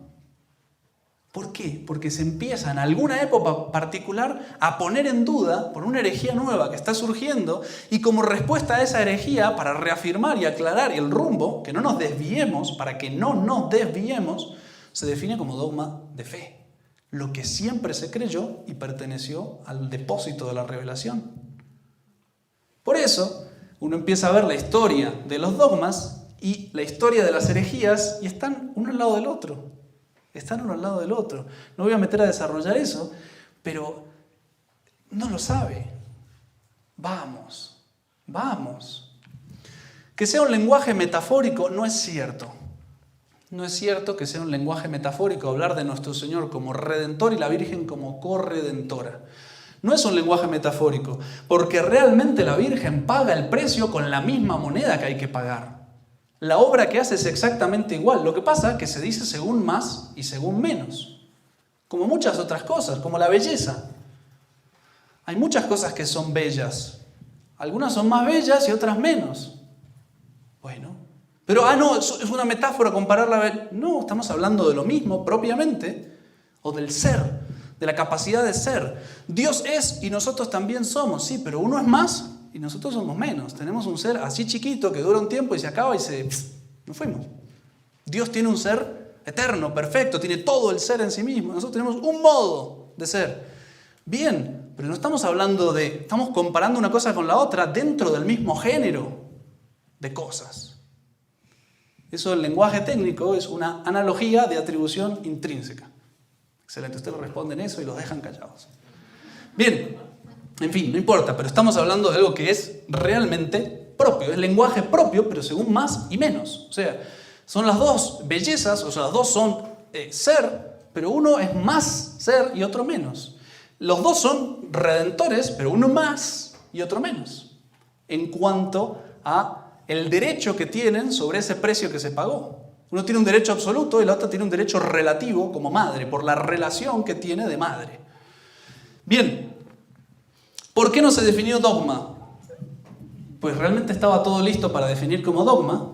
¿Por qué? Porque se empieza en alguna época particular a poner en duda por una herejía nueva que está surgiendo, y como respuesta a esa herejía, para reafirmar y aclarar el rumbo, que no nos desviemos, para que no nos desviemos, se define como dogma de fe. Lo que siempre se creyó y perteneció al depósito de la revelación. Por eso, uno empieza a ver la historia de los dogmas y la historia de las herejías, y están uno al lado del otro. Están uno al lado del otro. No voy a meter a desarrollar eso, pero no lo sabe. Vamos. Que sea un lenguaje metafórico no es cierto. No es cierto que sea un lenguaje metafórico hablar de nuestro Señor como Redentor y la Virgen como corredentora. No es un lenguaje metafórico, porque realmente la Virgen paga el precio con la misma moneda que hay que pagar. La obra que hace es exactamente igual. Lo que pasa es que se dice según más y según menos. Como muchas otras cosas, como la belleza. Hay muchas cosas que son bellas. Algunas son más bellas y otras menos. Bueno, Pero, no, es una metáfora compararla. No, estamos hablando de lo mismo propiamente, o del ser, de la capacidad de ser. Dios es y nosotros también somos, sí, pero uno es más y nosotros somos menos. Tenemos un ser así chiquito que dura un tiempo y se acaba y nos fuimos. Dios tiene un ser eterno, perfecto, tiene todo el ser en sí mismo. Nosotros tenemos un modo de ser. Bien, pero no estamos hablando estamos comparando una cosa con la otra dentro del mismo género de cosas. Eso en lenguaje técnico es una analogía de atribución intrínseca. Excelente, ustedes responden eso y los dejan callados. Bien, en fin, no importa, pero estamos hablando de algo que es realmente propio. Es lenguaje propio, pero según más y menos. O sea, son las dos bellezas, o sea, las dos son ser, pero uno es más ser y otro menos. Los dos son redentores, pero uno más y otro menos. En cuanto a el derecho que tienen sobre ese precio que se pagó. Uno tiene un derecho absoluto y la otra tiene un derecho relativo como madre, por la relación que tiene de madre. Bien, ¿por qué no se definió dogma? Pues realmente estaba todo listo para definir como dogma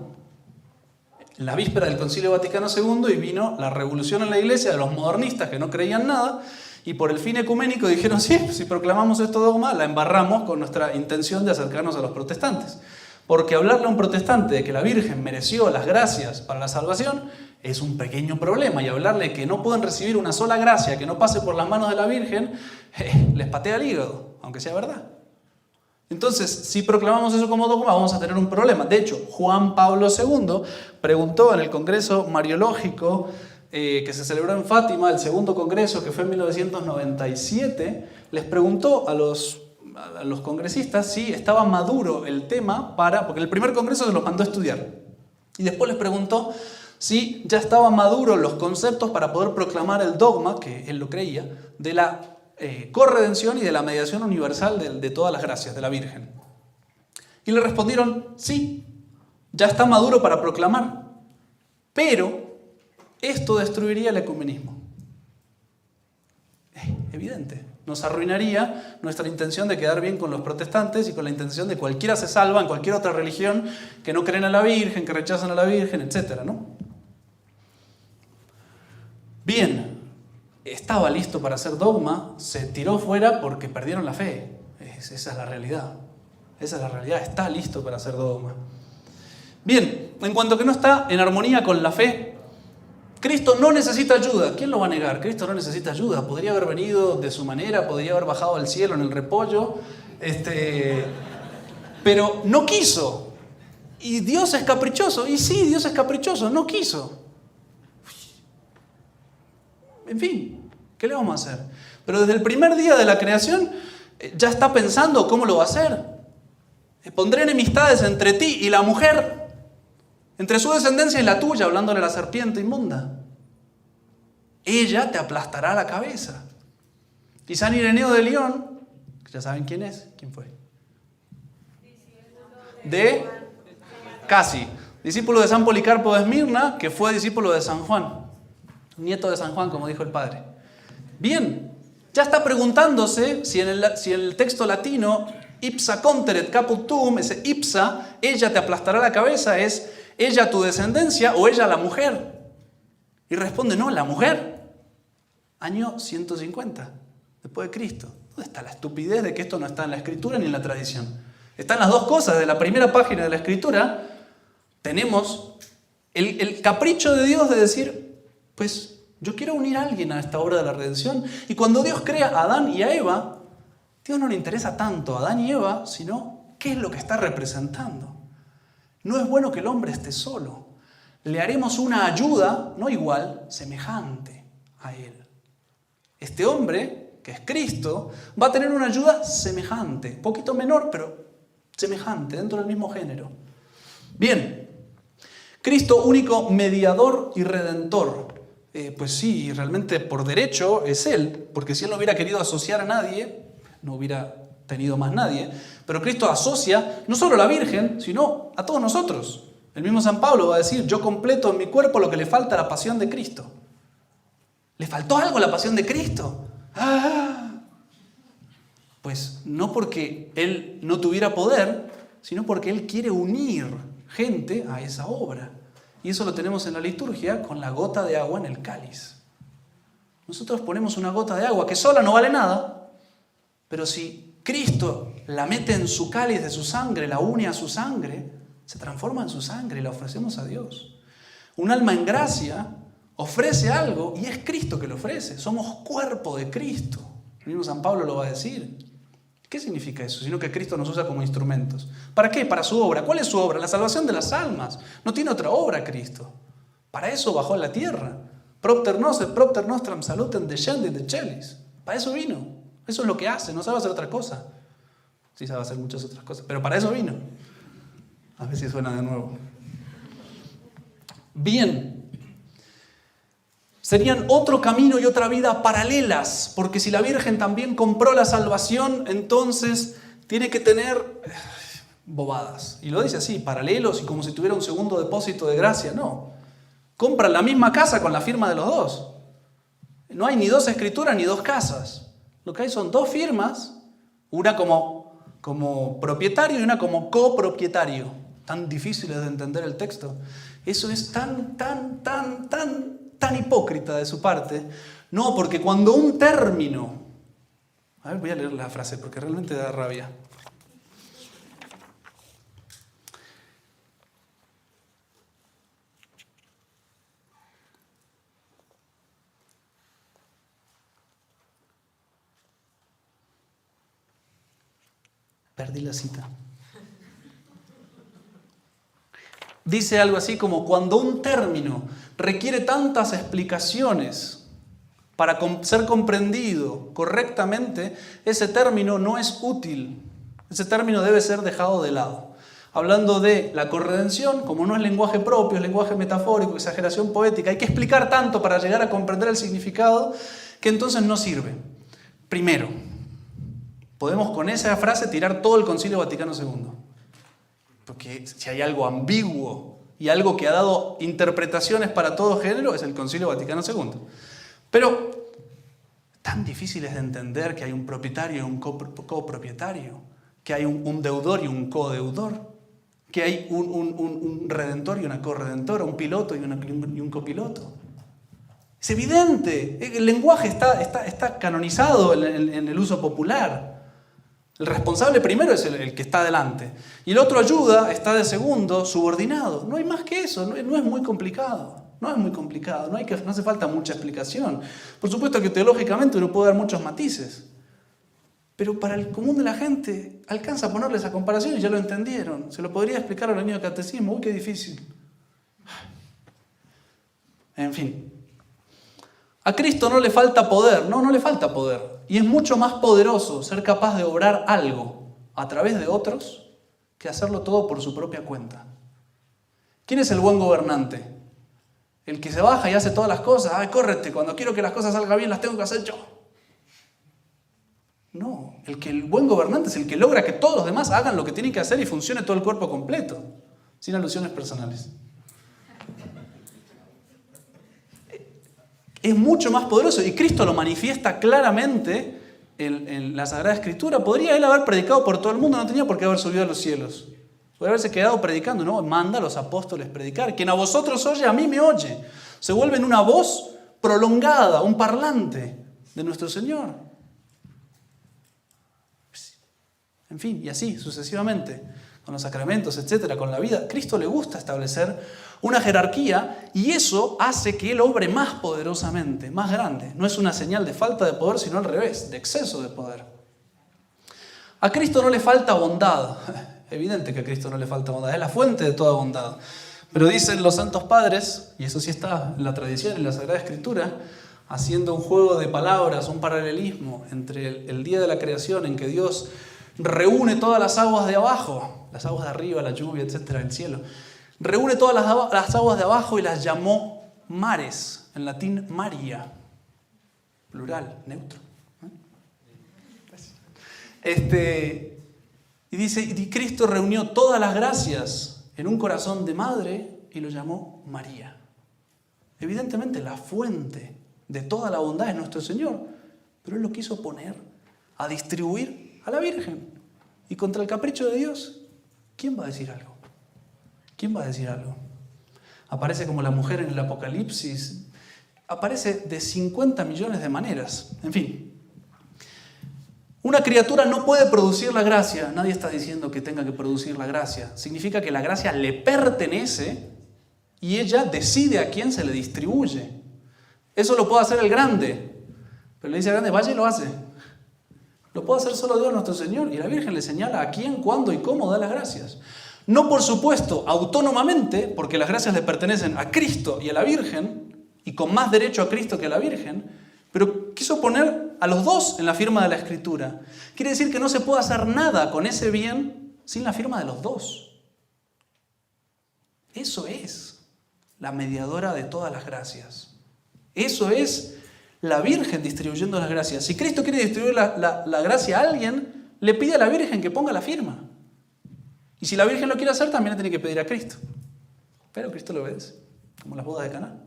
en la víspera del Concilio Vaticano II y vino la revolución en la iglesia de los modernistas que no creían nada y por el fin ecuménico dijeron, sí, si proclamamos esto dogma, la embarramos con nuestra intención de acercarnos a los protestantes. Porque hablarle a un protestante de que la Virgen mereció las gracias para la salvación es un pequeño problema. Y hablarle que no pueden recibir una sola gracia que no pase por las manos de la Virgen, les patea el hígado, aunque sea verdad. Entonces, si proclamamos eso como dogma, vamos a tener un problema. De hecho, Juan Pablo II preguntó en el Congreso Mariológico que se celebró en Fátima, el segundo congreso que fue en 1997, les preguntó a los congresistas si estaba maduro el tema porque el primer congreso se los mandó a estudiar. Y después les preguntó si ya estaban maduros los conceptos para poder proclamar el dogma, que él lo creía, de la corredención y de la mediación universal de todas las gracias de la Virgen. Y le respondieron, sí, ya está maduro para proclamar, pero esto destruiría el ecumenismo. Es evidente. Nos arruinaría nuestra intención de quedar bien con los protestantes y con la intención de cualquiera se salva en cualquier otra religión que no creen a la Virgen, que rechazan a la Virgen, etc., ¿no? Bien, estaba listo para hacer dogma, se tiró fuera porque perdieron la fe. Esa es la realidad. Esa es la realidad, está listo para hacer dogma. Bien, en cuanto que no está en armonía con la fe, Cristo no necesita ayuda. ¿Quién lo va a negar? Cristo no necesita ayuda. Podría haber venido de su manera, podría haber bajado al cielo en el repollo, pero no quiso. Y Dios es caprichoso. Y sí, Dios es caprichoso, no quiso. En fin, ¿qué le vamos a hacer? Pero desde el primer día de la creación ya está pensando cómo lo va a hacer. Pondré enemistades entre ti y la mujer, entre su descendencia y la tuya, hablándole a la serpiente inmunda. Ella te aplastará la cabeza. Y San Ireneo de León, ya saben quién es, ¿quién fue? Casi, discípulo de San Policarpo de Esmirna, que fue discípulo de San Juan, nieto de San Juan, como dijo el padre. Bien, ya está preguntándose si en el texto latino, ipsa conteret caput tuum, ese ipsa, ella te aplastará la cabeza, es ella tu descendencia o ella la mujer. Y responde, no, la mujer. Año 150, después de Cristo. ¿Dónde está la estupidez de que esto no está en la Escritura ni en la tradición? Están las dos cosas. De la primera página de la Escritura tenemos el capricho de Dios de decir, pues yo quiero unir a alguien a esta obra de la redención. Y cuando Dios crea a Adán y a Eva, Dios no le interesa tanto a Adán y Eva, sino qué es lo que está representando. No es bueno que el hombre esté solo. Le haremos una ayuda, no igual, semejante a él. Este hombre, que es Cristo, va a tener una ayuda semejante, un poquito menor, pero semejante, dentro del mismo género. Bien, Cristo único mediador y redentor. Pues sí, realmente por derecho es Él, porque si Él no hubiera querido asociar a nadie, no hubiera tenido más nadie, pero Cristo asocia no solo a la Virgen, sino a todos nosotros. El mismo San Pablo va a decir, yo completo en mi cuerpo lo que le falta a la pasión de Cristo. ¿Le faltó algo a la pasión de Cristo? Pues no porque Él no tuviera poder, sino porque Él quiere unir gente a esa obra. Y eso lo tenemos en la liturgia con la gota de agua en el cáliz. Nosotros ponemos una gota de agua que sola no vale nada, pero si Cristo la mete en su cáliz de su sangre, la une a su sangre, se transforma en su sangre y la ofrecemos a Dios. Un alma en gracia ofrece algo y es Cristo que lo ofrece. Somos cuerpo de Cristo. El mismo San Pablo lo va a decir. ¿Qué significa eso? Sino que Cristo nos usa como instrumentos. ¿Para qué? Para su obra. ¿Cuál es su obra? La salvación de las almas. No tiene otra obra Cristo. Para eso bajó a la tierra. Propter nos et propter nostram salutem descendi de celis. Para eso vino. Eso es lo que hace. No sabe hacer otra cosa. Sí sabe hacer muchas otras cosas, pero para eso vino. A ver si suena de nuevo. Bien. Serían otro camino y otra vida paralelas, porque si la Virgen también compró la salvación, entonces tiene que tener bobadas. Y lo dice así, paralelos y como si tuviera un segundo depósito de gracia. No. Compran la misma casa con la firma de los dos. No hay ni dos escrituras ni dos casas. Lo que hay son dos firmas, una como propietario y una como copropietario. Tan difíciles de entender el texto. Eso es tan hipócrita de su parte. No, porque cuando un término... A ver, voy a leer la frase porque realmente da rabia. Perdí la cita. Dice algo así como: cuando un término requiere tantas explicaciones para ser comprendido correctamente, ese término no es útil. Ese término debe ser dejado de lado. Hablando de la corredención, como no es lenguaje propio, es lenguaje metafórico, exageración poética, hay que explicar tanto para llegar a comprender el significado que entonces no sirve. Primero, podemos con esa frase tirar todo el Concilio Vaticano II. Porque si hay algo ambiguo y algo que ha dado interpretaciones para todo género, es el Concilio Vaticano II. Pero tan difícil es de entender que hay un propietario y un copropietario, que hay un deudor y un codeudor, que hay un redentor y una corredentora, un piloto y un copiloto. Es evidente, el lenguaje está canonizado en el uso popular. El responsable primero es el que está adelante. Y el otro ayuda, está de segundo, subordinado. No hay más que eso, no es muy complicado. No es muy complicado, no hace falta mucha explicación. Por supuesto que teológicamente uno puede dar muchos matices. Pero para el común de la gente alcanza a ponerle esa comparación y ya lo entendieron. Se lo podría explicar a los niños de catecismo. Uy, qué difícil. En fin. A Cristo no le falta poder, no le falta poder. Y es mucho más poderoso ser capaz de obrar algo a través de otros que hacerlo todo por su propia cuenta. ¿Quién es el buen gobernante? El que se baja y hace todas las cosas. ¡Ay, córrete! Cuando quiero que las cosas salgan bien las tengo que hacer yo. No, el buen gobernante es el que logra que todos los demás hagan lo que tienen que hacer y funcione todo el cuerpo completo. Sin alusiones personales. Es mucho más poderoso y Cristo lo manifiesta claramente en la Sagrada Escritura. Podría él haber predicado por todo el mundo, no tenía por qué haber subido a los cielos. Podría haberse quedado predicando, no, manda a los apóstoles predicar. Quien a vosotros oye, a mí me oye. Se vuelven una voz prolongada, un parlante de nuestro Señor. En fin, y así sucesivamente, con los sacramentos, etcétera, con la vida. A Cristo le gusta establecer una jerarquía y eso hace que Él obre más poderosamente, más grande. No es una señal de falta de poder, sino al revés, de exceso de poder. A Cristo no le falta bondad. Evidente que a Cristo no le falta bondad, es la fuente de toda bondad. Pero dicen los santos padres, y eso sí está en la tradición, en la Sagrada Escritura, haciendo un juego de palabras, un paralelismo entre el día de la creación en que Dios reúne todas las aguas de abajo, las aguas de arriba, la lluvia, etcétera, el cielo. Reúne todas las aguas de abajo y las llamó mares, en latín maria, plural, neutro. Y dice, y Cristo reunió todas las gracias en un corazón de madre y lo llamó María. Evidentemente la fuente de toda la bondad es nuestro Señor, pero Él lo quiso poner a distribuir a la Virgen. Y contra el capricho de Dios, ¿quién va a decir algo? ¿Quién va a decir algo? Aparece como la mujer en el Apocalipsis. Aparece de 50 millones de maneras. En fin. Una criatura no puede producir la gracia. Nadie está diciendo que tenga que producir la gracia. Significa que la gracia le pertenece y ella decide a quién se le distribuye. Eso lo puede hacer el grande. Pero le dice al grande, vaya y lo hace. Lo puede hacer solo Dios nuestro Señor. Y la Virgen le señala a quién, cuándo y cómo da las gracias. No, por supuesto, autónomamente, porque las gracias le pertenecen a Cristo y a la Virgen, y con más derecho a Cristo que a la Virgen, pero quiso poner a los dos en la firma de la Escritura. Quiere decir que no se puede hacer nada con ese bien sin la firma de los dos. Eso es la mediadora de todas las gracias. Eso es la Virgen distribuyendo las gracias. Si Cristo quiere distribuir la gracia a alguien, le pide a la Virgen que ponga la firma. Y si la Virgen lo quiere hacer, también le tiene que pedir a Cristo. Pero Cristo lo obedece, como las bodas de Caná.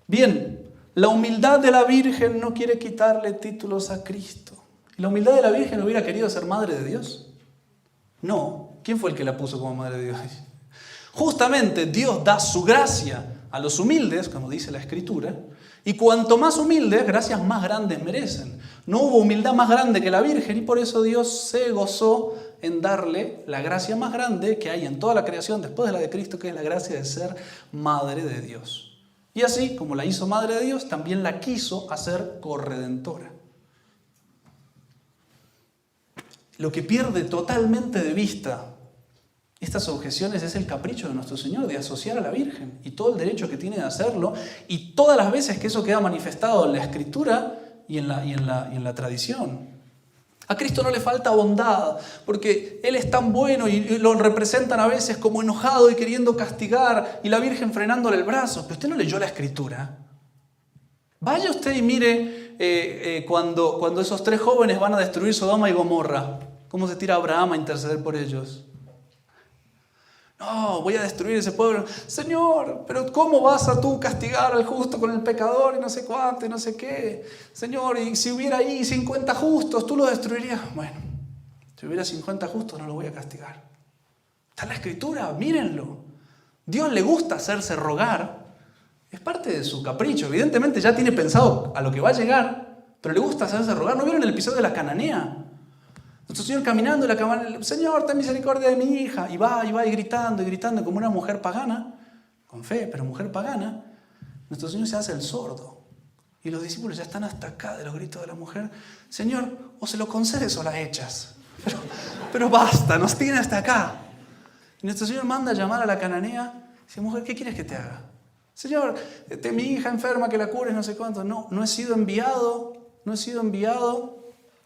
Bien, la humildad de la Virgen no quiere quitarle títulos a Cristo. ¿Y la humildad de la Virgen hubiera querido ser madre de Dios? No. ¿Quién fue el que la puso como madre de Dios? Justamente Dios da su gracia a los humildes, como dice la Escritura, y cuanto más humildes, gracias más grandes merecen. No hubo humildad más grande que la Virgen y por eso Dios se gozó en darle la gracia más grande que hay en toda la creación después de la de Cristo, que es la gracia de ser madre de Dios. Y así, como la hizo madre de Dios, también la quiso hacer corredentora. Lo que pierde totalmente de vista estas objeciones es el capricho de nuestro Señor de asociar a la Virgen y todo el derecho que tiene de hacerlo y todas las veces que eso queda manifestado en la Escritura y en la tradición. A Cristo no le falta bondad porque Él es tan bueno y lo representan a veces como enojado y queriendo castigar y la Virgen frenándole el brazo. Pero usted no leyó la Escritura. Vaya usted y mire cuando esos 3 jóvenes van a destruir Sodoma y Gomorra, cómo se tira Abraham a interceder por ellos. No, voy a destruir ese pueblo. Señor, pero ¿cómo vas a tú castigar al justo con el pecador y no sé cuánto y no sé qué? Señor, y si hubiera ahí 50 justos, ¿tú lo destruirías? Bueno, si hubiera 50 justos no lo voy a castigar. Está en la Escritura, mírenlo. Dios le gusta hacerse rogar. Es parte de su capricho. Evidentemente ya tiene pensado a lo que va a llegar, pero le gusta hacerse rogar. ¿No vieron el episodio de la cananea? Nuestro Señor caminando en la cabaña, Señor, ten misericordia de mi hija. Y va y gritando como una mujer pagana, con fe, pero mujer pagana. Nuestro Señor se hace el sordo. Y los discípulos ya están hasta acá de los gritos de la mujer. Señor, o se lo concedes o la echas. Pero basta, nos tiene hasta acá. Y nuestro Señor manda a llamar a la cananea. Dice, mujer, ¿qué quieres que te haga? Señor, mi hija enferma, que la cures, no sé cuánto. No he sido enviado.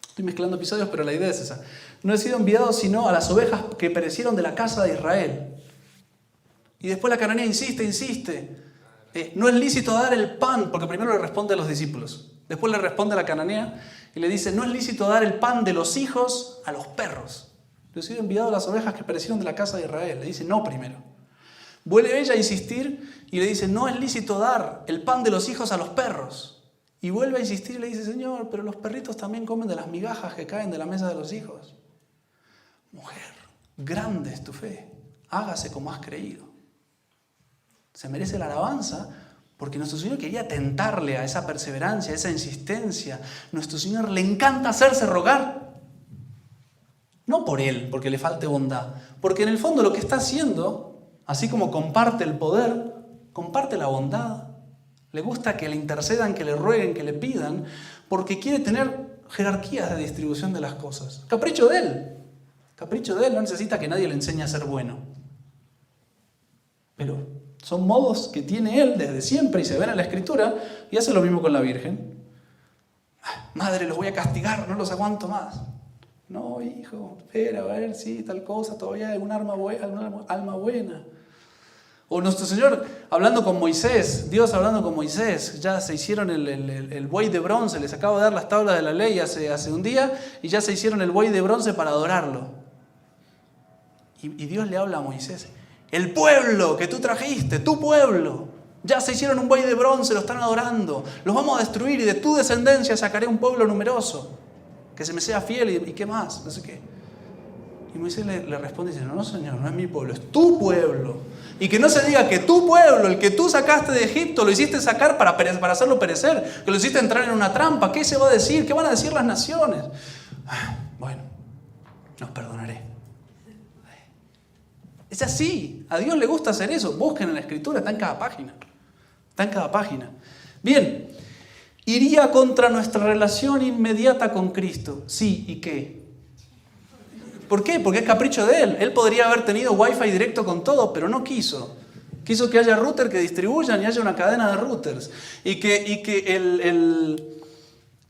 Estoy mezclando episodios, pero la idea es esa. No he sido enviado sino a las ovejas que perecieron de la casa de Israel. Y después la cananea insiste. No es lícito dar el pan, porque primero le responde a los discípulos. Después le responde a la cananea y le dice, no es lícito dar el pan de los hijos a los perros. Le he sido enviado a las ovejas que perecieron de la casa de Israel. Le dice, no primero. Vuelve ella a insistir y le dice, no es lícito dar el pan de los hijos a los perros. Y vuelve a insistir y le dice, Señor, pero los perritos también comen de las migajas que caen de la mesa de los hijos. Mujer, grande es tu fe, hágase como has creído. Se merece la alabanza porque nuestro Señor quería tentarle a esa perseverancia, a esa insistencia. Nuestro Señor le encanta hacerse rogar. No por Él, porque le falte bondad, porque en el fondo lo que está haciendo, así como comparte el poder, comparte la bondad. Le gusta que le intercedan, que le rueguen, que le pidan, porque quiere tener jerarquías de distribución de las cosas. Capricho de Él. Capricho de Él, no necesita que nadie le enseñe a ser bueno. Pero son modos que tiene Él desde siempre y se ven en la Escritura y hace lo mismo con la Virgen. Madre, los voy a castigar, no los aguanto más. No, hijo, espera, a ver, sí, tal cosa, todavía hay alma buena. O nuestro Señor hablando con Moisés, Dios hablando con Moisés, ya se hicieron el buey de bronce, les acabo de dar las tablas de la ley hace un día y ya se hicieron el buey de bronce para adorarlo. Y Dios le habla a Moisés, el pueblo que tú trajiste, tu pueblo, ya se hicieron un buey de bronce, lo están adorando, los vamos a destruir y de tu descendencia sacaré un pueblo numeroso, que se me sea fiel y qué más, no sé qué. Y Moisés le responde y dice, no, Señor, no es mi pueblo, es tu pueblo. Y que no se diga que tu pueblo, el que tú sacaste de Egipto, lo hiciste sacar para hacerlo perecer, que lo hiciste entrar en una trampa. ¿Qué se va a decir? ¿Qué van a decir las naciones? Bueno, los perdonaré. Es así, a Dios le gusta hacer eso. Busquen en la Escritura, está en cada página. Está en cada página. Bien, iría contra nuestra relación inmediata con Cristo. Sí, ¿y qué? ¿Por qué? Porque es capricho de Él. Él podría haber tenido wifi directo con todo, pero no quiso. Quiso que haya routers que distribuyan y haya una cadena de routers. Y que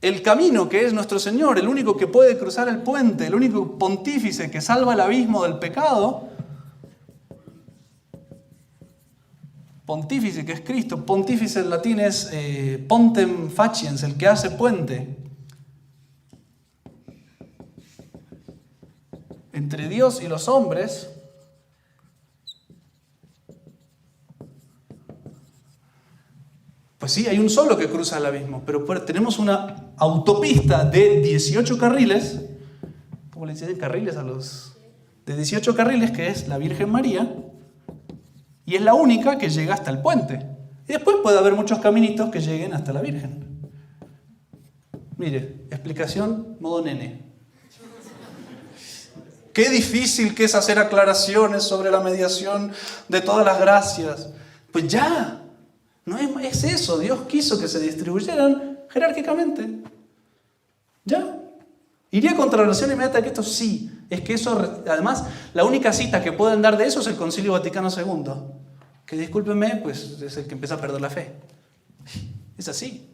el camino que es nuestro Señor, el único que puede cruzar el puente, el único pontífice que salva el abismo del pecado, pontífice que es Cristo, pontífice en latín es pontem faciens, el que hace puente entre Dios y los hombres. Pues sí, hay un solo que cruza el abismo, pero tenemos una autopista de 18 carriles, ¿cómo le dicen carriles a los? De 18 carriles, que es la Virgen María, y es la única que llega hasta el puente. Y después puede haber muchos caminitos que lleguen hasta la Virgen. Mire, explicación modo nene. Qué difícil que es hacer aclaraciones sobre la mediación de todas las gracias. Pues ya, no es eso. Dios quiso que se distribuyeran jerárquicamente. Ya. ¿Iría contra la relación inmediata de Cristo? Sí. Es que eso, además, la única cita que pueden dar de eso es el Concilio Vaticano II. Que discúlpenme, pues es el que empieza a perder la fe. Es así.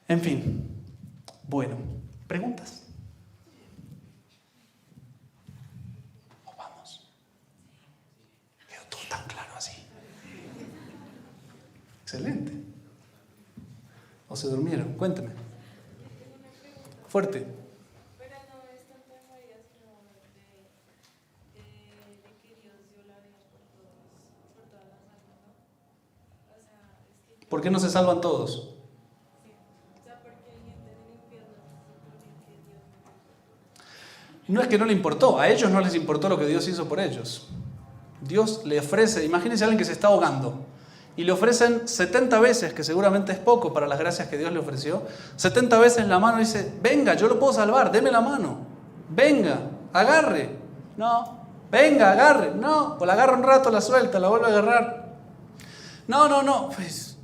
En fin. Bueno, ¿preguntas? Excelente. ¿O se durmieron? Cuénteme. Fuerte. Pero no es tanto de María, sino de que Dios dio la vida por todas las almas, ¿no? O sea, es que... ¿Por qué no se salvan todos? Sí. O sea, porque hay gente en el infierno que Dios no le importó. No es que no le importó, a ellos no les importó lo que Dios hizo por ellos. Dios le ofrece, imagínense a alguien que se está ahogando. Y le ofrecen 70 veces, que seguramente es poco para las gracias que Dios le ofreció, 70 veces la mano y dice, venga, yo lo puedo salvar, deme la mano. Venga, agarre. No. Venga, agarre. No. Pues la agarra un rato, la suelta, la vuelve a agarrar. No. Pues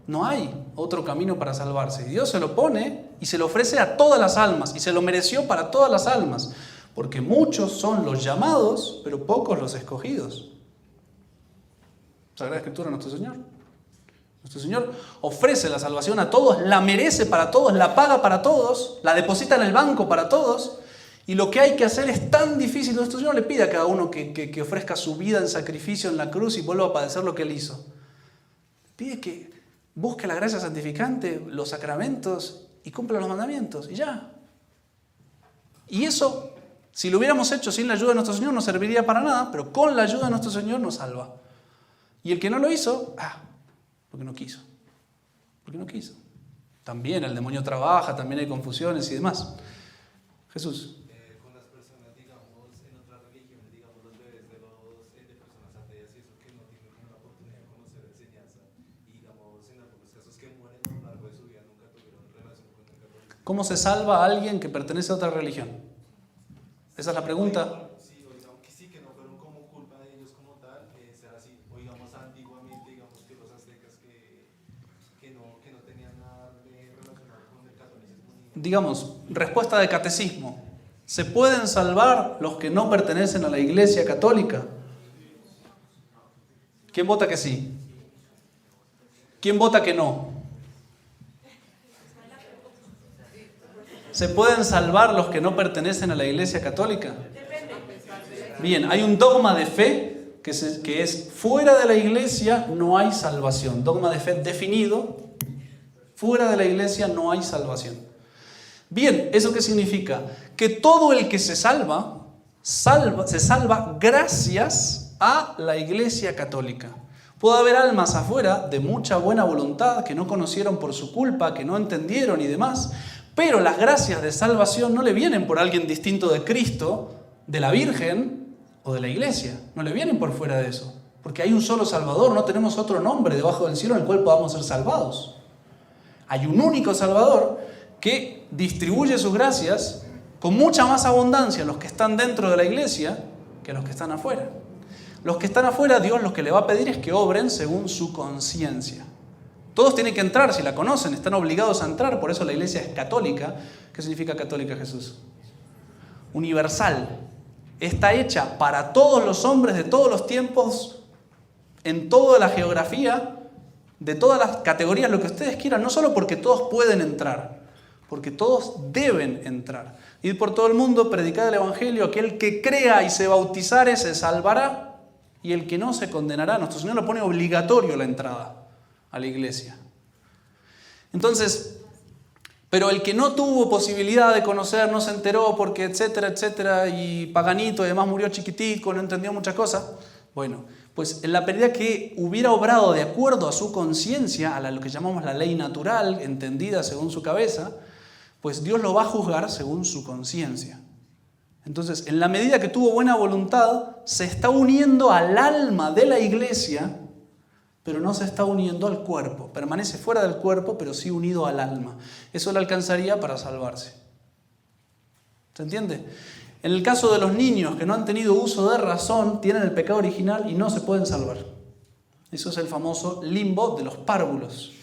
no hay otro camino para salvarse. Dios se lo pone y se lo ofrece a todas las almas. Y se lo mereció para todas las almas. Porque muchos son los llamados, pero pocos los escogidos. Sagrada Escritura, nuestro Señor. Nuestro Señor ofrece la salvación a todos, la merece para todos, la paga para todos, la deposita en el banco para todos. Y lo que hay que hacer es tan difícil. Nuestro Señor le pide a cada uno que ofrezca su vida en sacrificio en la cruz y vuelva a padecer lo que Él hizo. Pide que busque la gracia santificante, los sacramentos y cumpla los mandamientos. Y ya. Y eso, si lo hubiéramos hecho sin la ayuda de nuestro Señor, no serviría para nada, pero con la ayuda de nuestro Señor nos salva. Y el que no lo hizo, porque no quiso. Porque no quiso. También el demonio trabaja, también hay confusiones y demás. Jesús. Con las personas, digamos, en otras religiones, digamos, los bebés de personas ateas y eso, que no tienen como la oportunidad de conocer enseñanza, y digamos, en algunos casos que mueren a lo largo de su vida, nunca tuvieron relación con el catolicismo. ¿Cómo se salva a alguien que pertenece a otra religión? Esa es la pregunta. Sí, o digamos que sí, que no fueron como culpa de ellos como tal, ser así. O digamos, antiguamente, digamos que los aztecas que no tenían nada relacionado con el catolicismo. Digamos, respuesta de catecismo. ¿Se pueden salvar los que no pertenecen a la Iglesia Católica? ¿Quién vota que sí? ¿Quién vota que no? ¿Se pueden salvar los que no pertenecen a la Iglesia Católica? Bien, hay un dogma de fe que es fuera de la Iglesia no hay salvación. Dogma de fe definido, fuera de la Iglesia no hay salvación. Bien, ¿eso qué significa? Que todo el que se salva gracias a la Iglesia Católica. Puede haber almas afuera de mucha buena voluntad que no conocieron por su culpa, que no entendieron y demás, Pero las gracias de salvación no le vienen por alguien distinto de Cristo, de la Virgen o de la Iglesia. No le vienen por fuera de eso. Porque hay un solo Salvador, no tenemos otro nombre debajo del cielo en el cual podamos ser salvados. Hay un único Salvador que distribuye sus gracias con mucha más abundancia a los que están dentro de la iglesia que a los que están afuera. Los que están afuera, Dios lo que le va a pedir es que obren según su conciencia. Todos tienen que entrar, si la conocen, están obligados a entrar, por eso la iglesia es católica. ¿Qué significa católica, Jesús? Universal. Está hecha para todos los hombres de todos los tiempos, en toda la geografía, de todas las categorías, lo que ustedes quieran, no solo porque todos pueden entrar, porque todos deben entrar. Ir por todo el mundo, predicar el Evangelio, aquel que crea y se bautizare se salvará, y el que no se condenará. Nuestro Señor lo pone obligatorio la entrada a la iglesia. Entonces, pero el que no tuvo posibilidad de conocer, no se enteró porque etcétera, etcétera, y paganito, además murió chiquitico, no entendió muchas cosas, bueno, pues en la medida que hubiera obrado de acuerdo a su conciencia, a lo que llamamos la ley natural, entendida según su cabeza, pues Dios lo va a juzgar según su conciencia. Entonces, en la medida que tuvo buena voluntad, se está uniendo al alma de la iglesia, pero no se está uniendo al cuerpo. Permanece fuera del cuerpo, pero sí unido al alma. Eso le alcanzaría para salvarse. ¿Se entiende? En el caso de los niños que no han tenido uso de razón, tienen el pecado original y no se pueden salvar. Eso es el famoso limbo de los párvulos.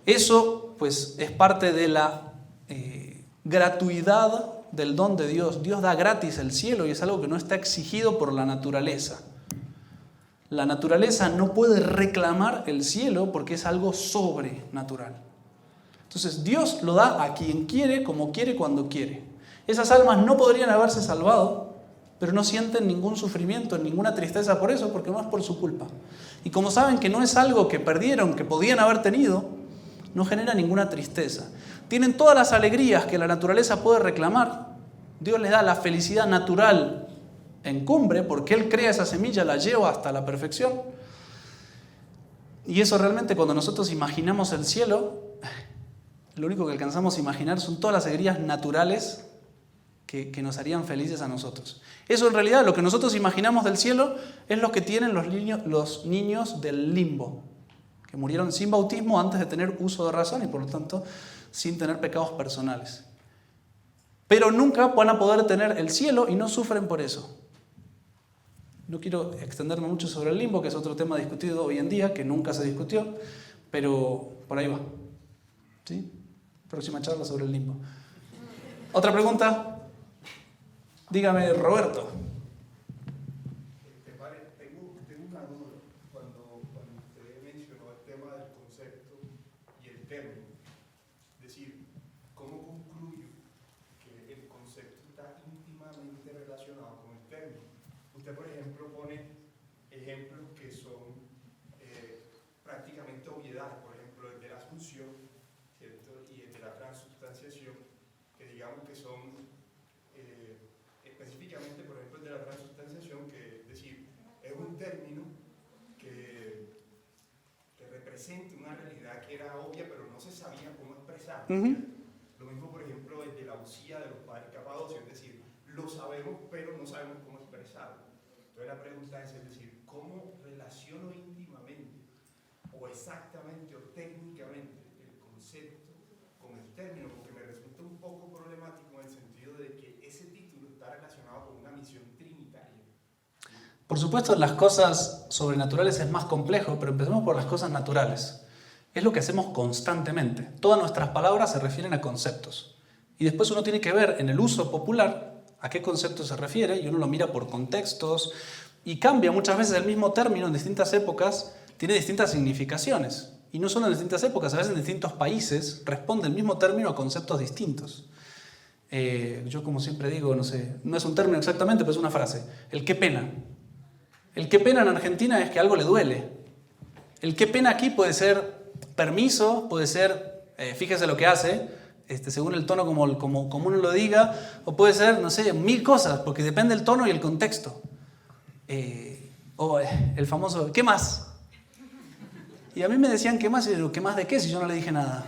Eso, pues, es parte de la gratuidad del don de Dios. Dios da gratis el cielo y es algo que no está exigido por la naturaleza. La naturaleza no puede reclamar el cielo porque es algo sobrenatural. Entonces Dios lo da a quien quiere, como quiere, cuando quiere. Esas almas no podrían haberse salvado, pero no sienten ningún sufrimiento, ninguna tristeza por eso, porque no es por su culpa. Y como saben que no es algo que perdieron, que podían haber tenido, no genera ninguna tristeza. Tienen todas las alegrías que la naturaleza puede reclamar. Dios les da la felicidad natural en cumbre, porque Él crea esa semilla, la lleva hasta la perfección. Y eso realmente, cuando nosotros imaginamos el cielo, lo único que alcanzamos a imaginar son todas las alegrías naturales que nos harían felices a nosotros. Eso en realidad, lo que nosotros imaginamos del cielo, es lo que tienen los niños del limbo, que murieron sin bautismo antes de tener uso de razón y por lo tanto sin tener pecados personales. Pero nunca van a poder tener el cielo y no sufren por eso. No quiero extenderme mucho sobre el limbo, que es otro tema discutido hoy en día, que nunca se discutió, pero por ahí va. ¿Sí? Próxima charla sobre el limbo. ¿Otra pregunta? Dígame, Roberto. Tengo una duda. Cuando usted mencionó el tema del concepto y el término, es decir, ¿cómo concluyo que el concepto está íntimamente relacionado con el término? Usted, por ejemplo, pone ejemplos que son prácticamente obviedades, por ejemplo, el de la asunción, ¿cierto? Y el de la transubstanciación, que digamos que son específicamente, por ejemplo, el de la transubstanciación, que es decir, es un término que representa una realidad que era obvia, pero no se sabía cómo expresar. Lo mismo, por ejemplo, el de la usía de los padres Capadocios, es decir, lo sabemos, pero no sabemos cómo expresarlo. Entonces la pregunta es decir, ¿cómo relaciono íntimamente, o exactamente, o técnicamente, el concepto con el término? Porque me resulta un poco problemático en el sentido de que ese título está relacionado con una misión trinitaria. Por supuesto, las cosas sobrenaturales es más complejo, pero empecemos por las cosas naturales. Es lo que hacemos constantemente. Todas nuestras palabras se refieren a conceptos. Y después uno tiene que ver en el uso popular a qué concepto se refiere, y uno lo mira por contextos, y cambia muchas veces el mismo término en distintas épocas, tiene distintas significaciones. Y no solo en distintas épocas, a veces en distintos países responde el mismo término a conceptos distintos. Yo como siempre digo, no sé, no es un término exactamente, pero es una frase. El qué pena. El qué pena en Argentina es que algo le duele. El qué pena aquí puede ser permiso, puede ser fíjese lo que hace, según el tono como uno lo diga, o puede ser, no sé, 1000 cosas, porque depende del tono y el contexto. O el famoso, ¿qué más? Y a mí me decían, ¿qué más? Y yo digo, ¿qué más de qué? Si yo no le dije nada.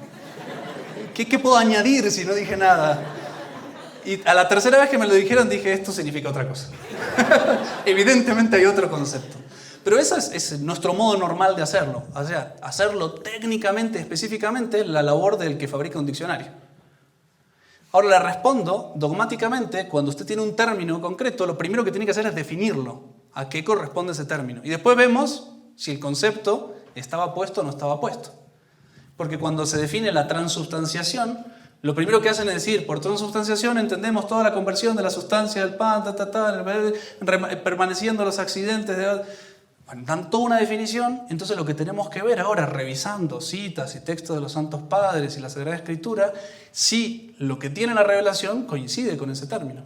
¿Qué puedo añadir si no dije nada? Y a la tercera vez que me lo dijeron dije, esto significa otra cosa. Evidentemente hay otro concepto. Pero ese es nuestro modo normal de hacerlo. O sea, hacerlo técnicamente, específicamente, la labor del que fabrica un diccionario. Ahora le respondo dogmáticamente, cuando usted tiene un término concreto, lo primero que tiene que hacer es definirlo. ¿A qué corresponde ese término? Y después vemos si el concepto estaba puesto o no estaba puesto. Porque cuando se define la transubstanciación, lo primero que hacen es decir, por transubstanciación entendemos toda la conversión de la sustancia del pan, permaneciendo los accidentes de... Bueno, dan toda una definición, entonces lo que tenemos que ver ahora, revisando citas y textos de los Santos Padres y la Sagrada Escritura, si lo que tiene la revelación coincide con ese término.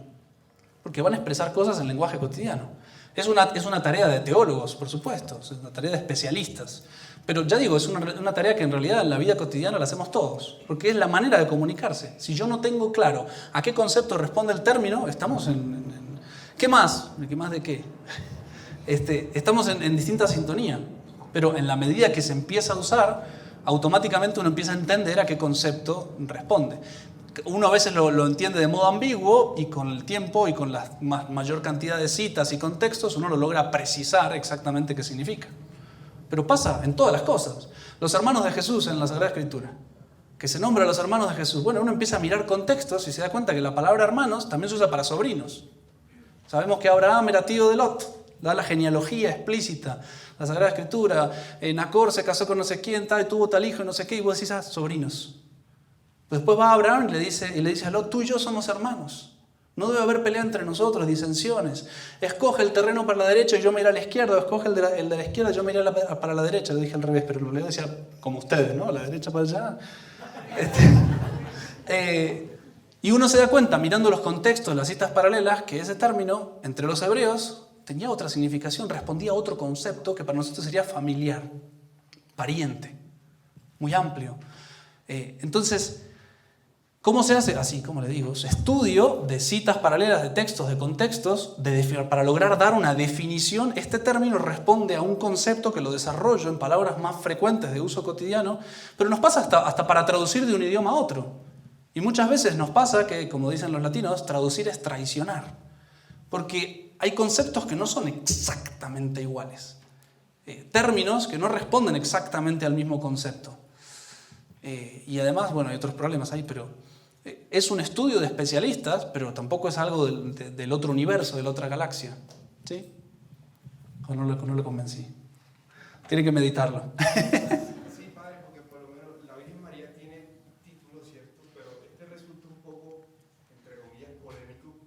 Porque van a expresar cosas en lenguaje cotidiano. Es una tarea de teólogos, por supuesto, es una tarea de especialistas. Pero ya digo, es una tarea que en realidad en la vida cotidiana la hacemos todos, porque es la manera de comunicarse. Si yo no tengo claro a qué concepto responde el término, estamos ¿qué más? ¿Qué más de qué? Estamos en distinta sintonía, pero en la medida que se empieza a usar, automáticamente uno empieza a entender a qué concepto responde. Uno a veces lo entiende de modo ambiguo y con el tiempo y con la mayor cantidad de citas y contextos uno lo logra precisar exactamente qué significa. Pero pasa en todas las cosas. Los hermanos de Jesús en la Sagrada Escritura, que se nombra a los hermanos de Jesús. Bueno, uno empieza a mirar contextos y se da cuenta que la palabra hermanos también se usa para sobrinos. Sabemos que Abraham era tío de Lot, da la genealogía explícita, la Sagrada Escritura. Nacor se casó con no sé quién, y tuvo tal hijo y no sé qué, y vos decís, sobrinos. Pues después va Abraham y le dice a Lot, tú y yo somos hermanos. No debe haber pelea entre nosotros, disensiones. Escoge el terreno para la derecha y yo me iré a la izquierda, o escoge el de la izquierda y yo me iré para la derecha. Lo dije al revés, pero lo decía como ustedes, ¿no? La derecha para allá. Y uno se da cuenta, mirando los contextos, las citas paralelas, que ese término, entre los hebreos, tenía otra significación, respondía a otro concepto que para nosotros sería familiar, pariente, muy amplio. Entonces, ¿cómo se hace? Así, como le digo, estudio de citas paralelas, de textos, de contextos, para lograr dar una definición. Este término responde a un concepto que lo desarrollo en palabras más frecuentes de uso cotidiano, pero nos pasa hasta para traducir de un idioma a otro. Y muchas veces nos pasa que, como dicen los latinos, traducir es traicionar. Porque hay conceptos que no son exactamente iguales. Términos que no responden exactamente al mismo concepto. Y además, bueno, hay otros problemas ahí, pero es un estudio de especialistas, pero tampoco es algo del otro universo, de la otra galaxia. ¿Sí? ¿O no lo convencí? Tiene que meditarlo. Sí, padre, porque por lo menos la Virgen María tiene títulos, ¿cierto? Pero resulta un poco, entre comillas, polémico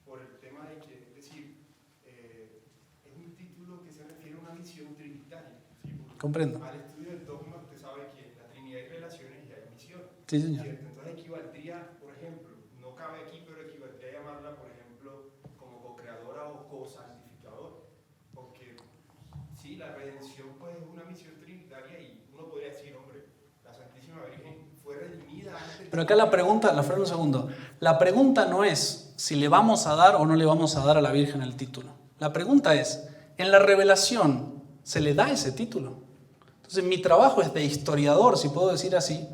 por el tema de que, es decir, es un título que se refiere a una misión trinitaria. ¿Sí? Comprendo. Al estudio del dogma, usted sabe que en la Trinidad hay relaciones y hay misión. Sí, señor. ¿Cierto? Entonces equivaldría, por ejemplo, no cabe aquí, pero equivaldría a llamarla, por ejemplo, como co-creadora o co-santificadora. Porque sí, la redención pues es una misión trinitaria y uno podría decir, hombre, la Santísima Virgen fue redimida antes. Pero acá la pregunta, un segundo. La pregunta no es si le vamos a dar o no le vamos a dar a la Virgen el título. La pregunta es, ¿en la revelación se le da ese título? Entonces mi trabajo es de historiador, si puedo decir así,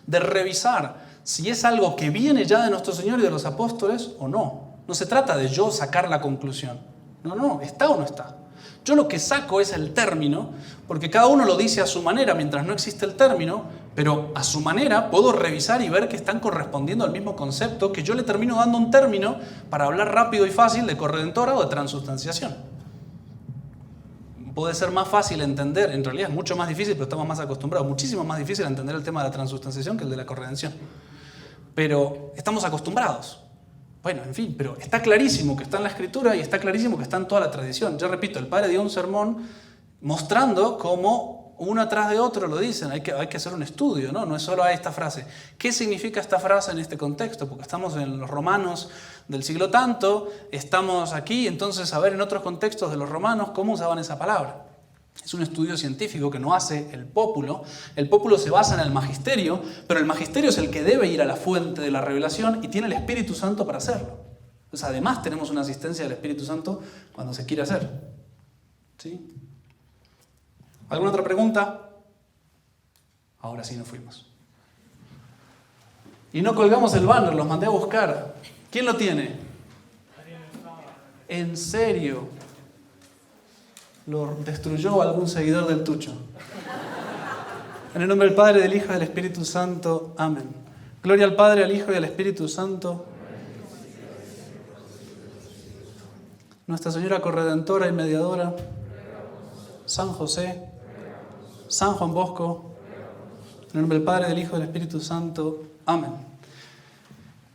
de revisar si es algo que viene ya de nuestro Señor y de los apóstoles o no. No se trata de yo sacar la conclusión. No, ¿está o no está? Yo lo que saco es el término, porque cada uno lo dice a su manera mientras no existe el término, pero a su manera puedo revisar y ver que están correspondiendo al mismo concepto, que yo le termino dando un término para hablar rápido y fácil de corredentora o de transubstanciación. Puede ser más fácil entender, en realidad es mucho más difícil, pero estamos más acostumbrados, muchísimo más difícil entender el tema de la transubstanciación que el de la corredención. Pero estamos acostumbrados. Bueno, en fin, pero está clarísimo que está en la Escritura y está clarísimo que está en toda la tradición. Yo repito, el padre dio un sermón mostrando cómo uno atrás de otro lo dicen. Hay que hacer un estudio, ¿no? No es solo esta frase. ¿Qué significa esta frase en este contexto? Porque estamos en los romanos del siglo tanto, estamos aquí, entonces a ver en otros contextos de los romanos cómo usaban esa palabra. Es un estudio científico que no hace el pópulo. El pópulo se basa en el magisterio, pero el magisterio es el que debe ir a la fuente de la revelación y tiene el Espíritu Santo para hacerlo. Entonces, además tenemos una asistencia del Espíritu Santo cuando se quiere hacer. ¿Sí? ¿Alguna otra pregunta? Ahora sí nos fuimos. Y no colgamos el banner, los mandé a buscar. ¿Quién lo tiene? ¿En serio? ¿Lo destruyó algún seguidor del Tucho? En el nombre del Padre, del Hijo y del Espíritu Santo. Amén. Gloria al Padre, al Hijo y al Espíritu Santo. Nuestra Señora Corredentora y Mediadora, San José, San Juan Bosco, en el nombre del Padre, del Hijo y del Espíritu Santo. Amén.